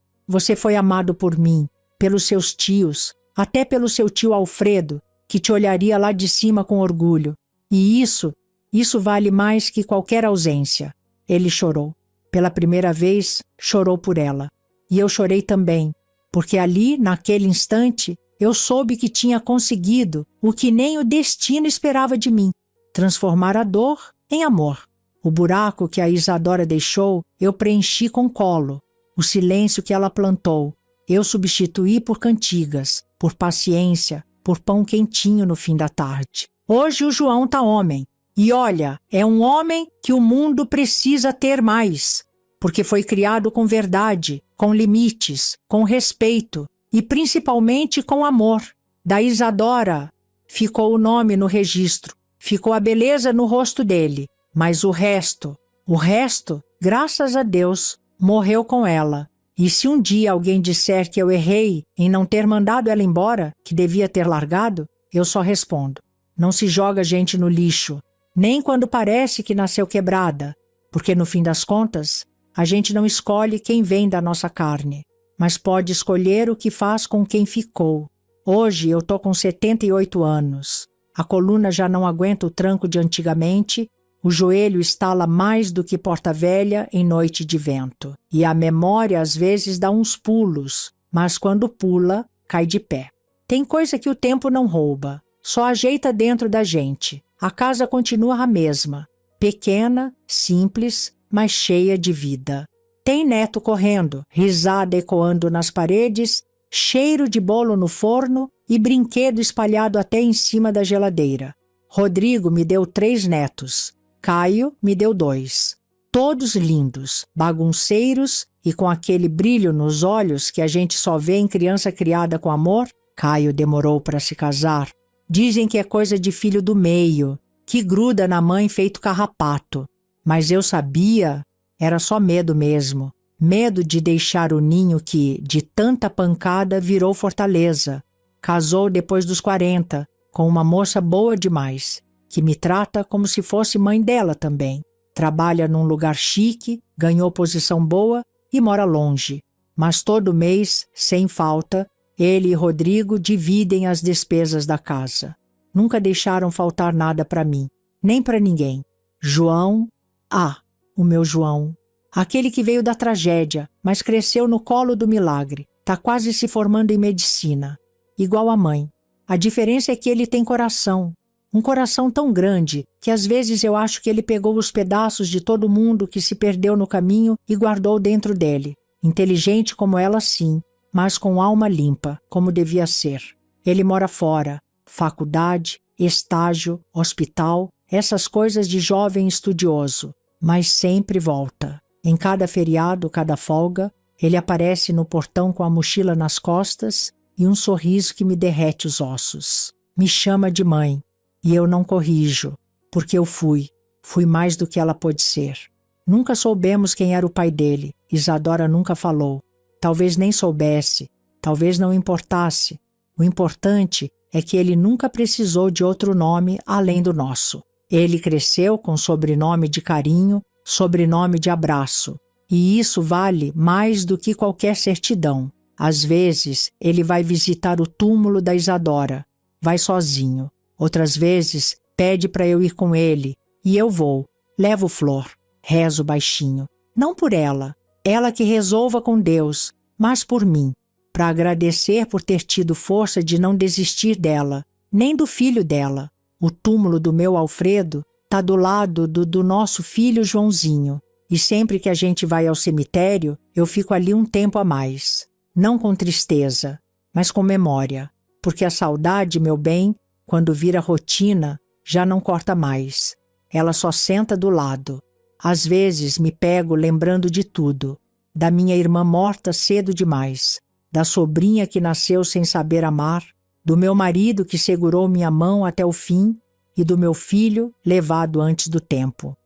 foi amado por mim, pelos seus tios, até pelo seu tio Alfredo, que te olharia lá de cima com orgulho. E isso vale mais que qualquer ausência. Ele chorou. Pela primeira vez, chorou por ela. E eu chorei também, porque ali, naquele instante, eu soube que tinha conseguido o que nem o destino esperava de mim: transformar a dor em amor. O buraco que a Isadora deixou, eu preenchi com colo. O silêncio que ela plantou, eu substituí por cantigas, por paciência, por pão quentinho no fim da tarde. Hoje o João tá homem. E olha, é um homem que o mundo precisa ter mais, porque foi criado com verdade, com limites, com respeito e principalmente com amor. Da Isadora ficou o nome no registro, ficou a beleza no rosto dele, mas o resto, graças a Deus, morreu com ela. E se um dia alguém disser que eu errei em não ter mandado ela embora, que devia ter largado, eu só respondo: não se joga gente no lixo, nem quando parece que nasceu quebrada, porque no fim das contas, a gente não escolhe quem vem da nossa carne, mas pode escolher o que faz com quem ficou. Hoje eu tô com 78 anos, a coluna já não aguenta o tranco de antigamente, o joelho estala mais do que porta velha em noite de vento, e a memória às vezes dá uns pulos, mas quando pula, cai de pé. Tem coisa que o tempo não rouba, só ajeita dentro da gente. A casa continua a mesma, pequena, simples, mas cheia de vida. Tem neto correndo, risada ecoando nas paredes, cheiro de bolo no forno e brinquedo espalhado até em cima da geladeira. Rodrigo me deu 3 netos, Caio me deu 2. Todos lindos, bagunceiros e com aquele brilho nos olhos que a gente só vê em criança criada com amor. Caio demorou para se casar. Dizem que é coisa de filho do meio, que gruda na mãe feito carrapato. Mas eu sabia, era só medo mesmo. Medo de deixar o ninho que, de tanta pancada, virou fortaleza. Casou depois dos 40, com uma moça boa demais, que me trata como se fosse mãe dela também. Trabalha num lugar chique, ganhou posição boa e mora longe. Mas todo mês, sem falta, ele e Rodrigo dividem as despesas da casa. Nunca deixaram faltar nada para mim, nem para ninguém. João, o meu João. Aquele que veio da tragédia, mas cresceu no colo do milagre. Tá quase se formando em medicina. Igual a mãe. A diferença é que ele tem coração. Um coração tão grande que às vezes eu acho que ele pegou os pedaços de todo mundo que se perdeu no caminho e guardou dentro dele. Inteligente como ela, sim, mas com alma limpa, como devia ser. Ele mora fora, faculdade, estágio, hospital, essas coisas de jovem estudioso, mas sempre volta. Em cada feriado, cada folga, ele aparece no portão com a mochila nas costas e um sorriso que me derrete os ossos. Me chama de mãe, e eu não corrijo, porque eu fui mais do que ela pôde ser. Nunca soubemos quem era o pai dele, Isadora nunca falou. Talvez nem soubesse, talvez não importasse. O importante é que ele nunca precisou de outro nome além do nosso. Ele cresceu com sobrenome de carinho, sobrenome de abraço. E isso vale mais do que qualquer certidão. Às vezes, ele vai visitar o túmulo da Isadora. Vai sozinho. Outras vezes, pede para eu ir com ele. E eu vou. Levo flor. Rezo baixinho. Não por ela. Ela que resolva com Deus. Mas por mim. Para agradecer por ter tido força de não desistir dela. Nem do filho dela. O túmulo do meu Alfredo tá do lado do nosso filho Joãozinho. E sempre que a gente vai ao cemitério, eu fico ali um tempo a mais. Não com tristeza, mas com memória. Porque a saudade, meu bem, quando vira rotina, já não corta mais. Ela só senta do lado. Às vezes me pego lembrando de tudo. Da minha irmã morta cedo demais. Da sobrinha que nasceu sem saber amar. Do meu marido que segurou minha mão até o fim. E do meu filho levado antes do tempo.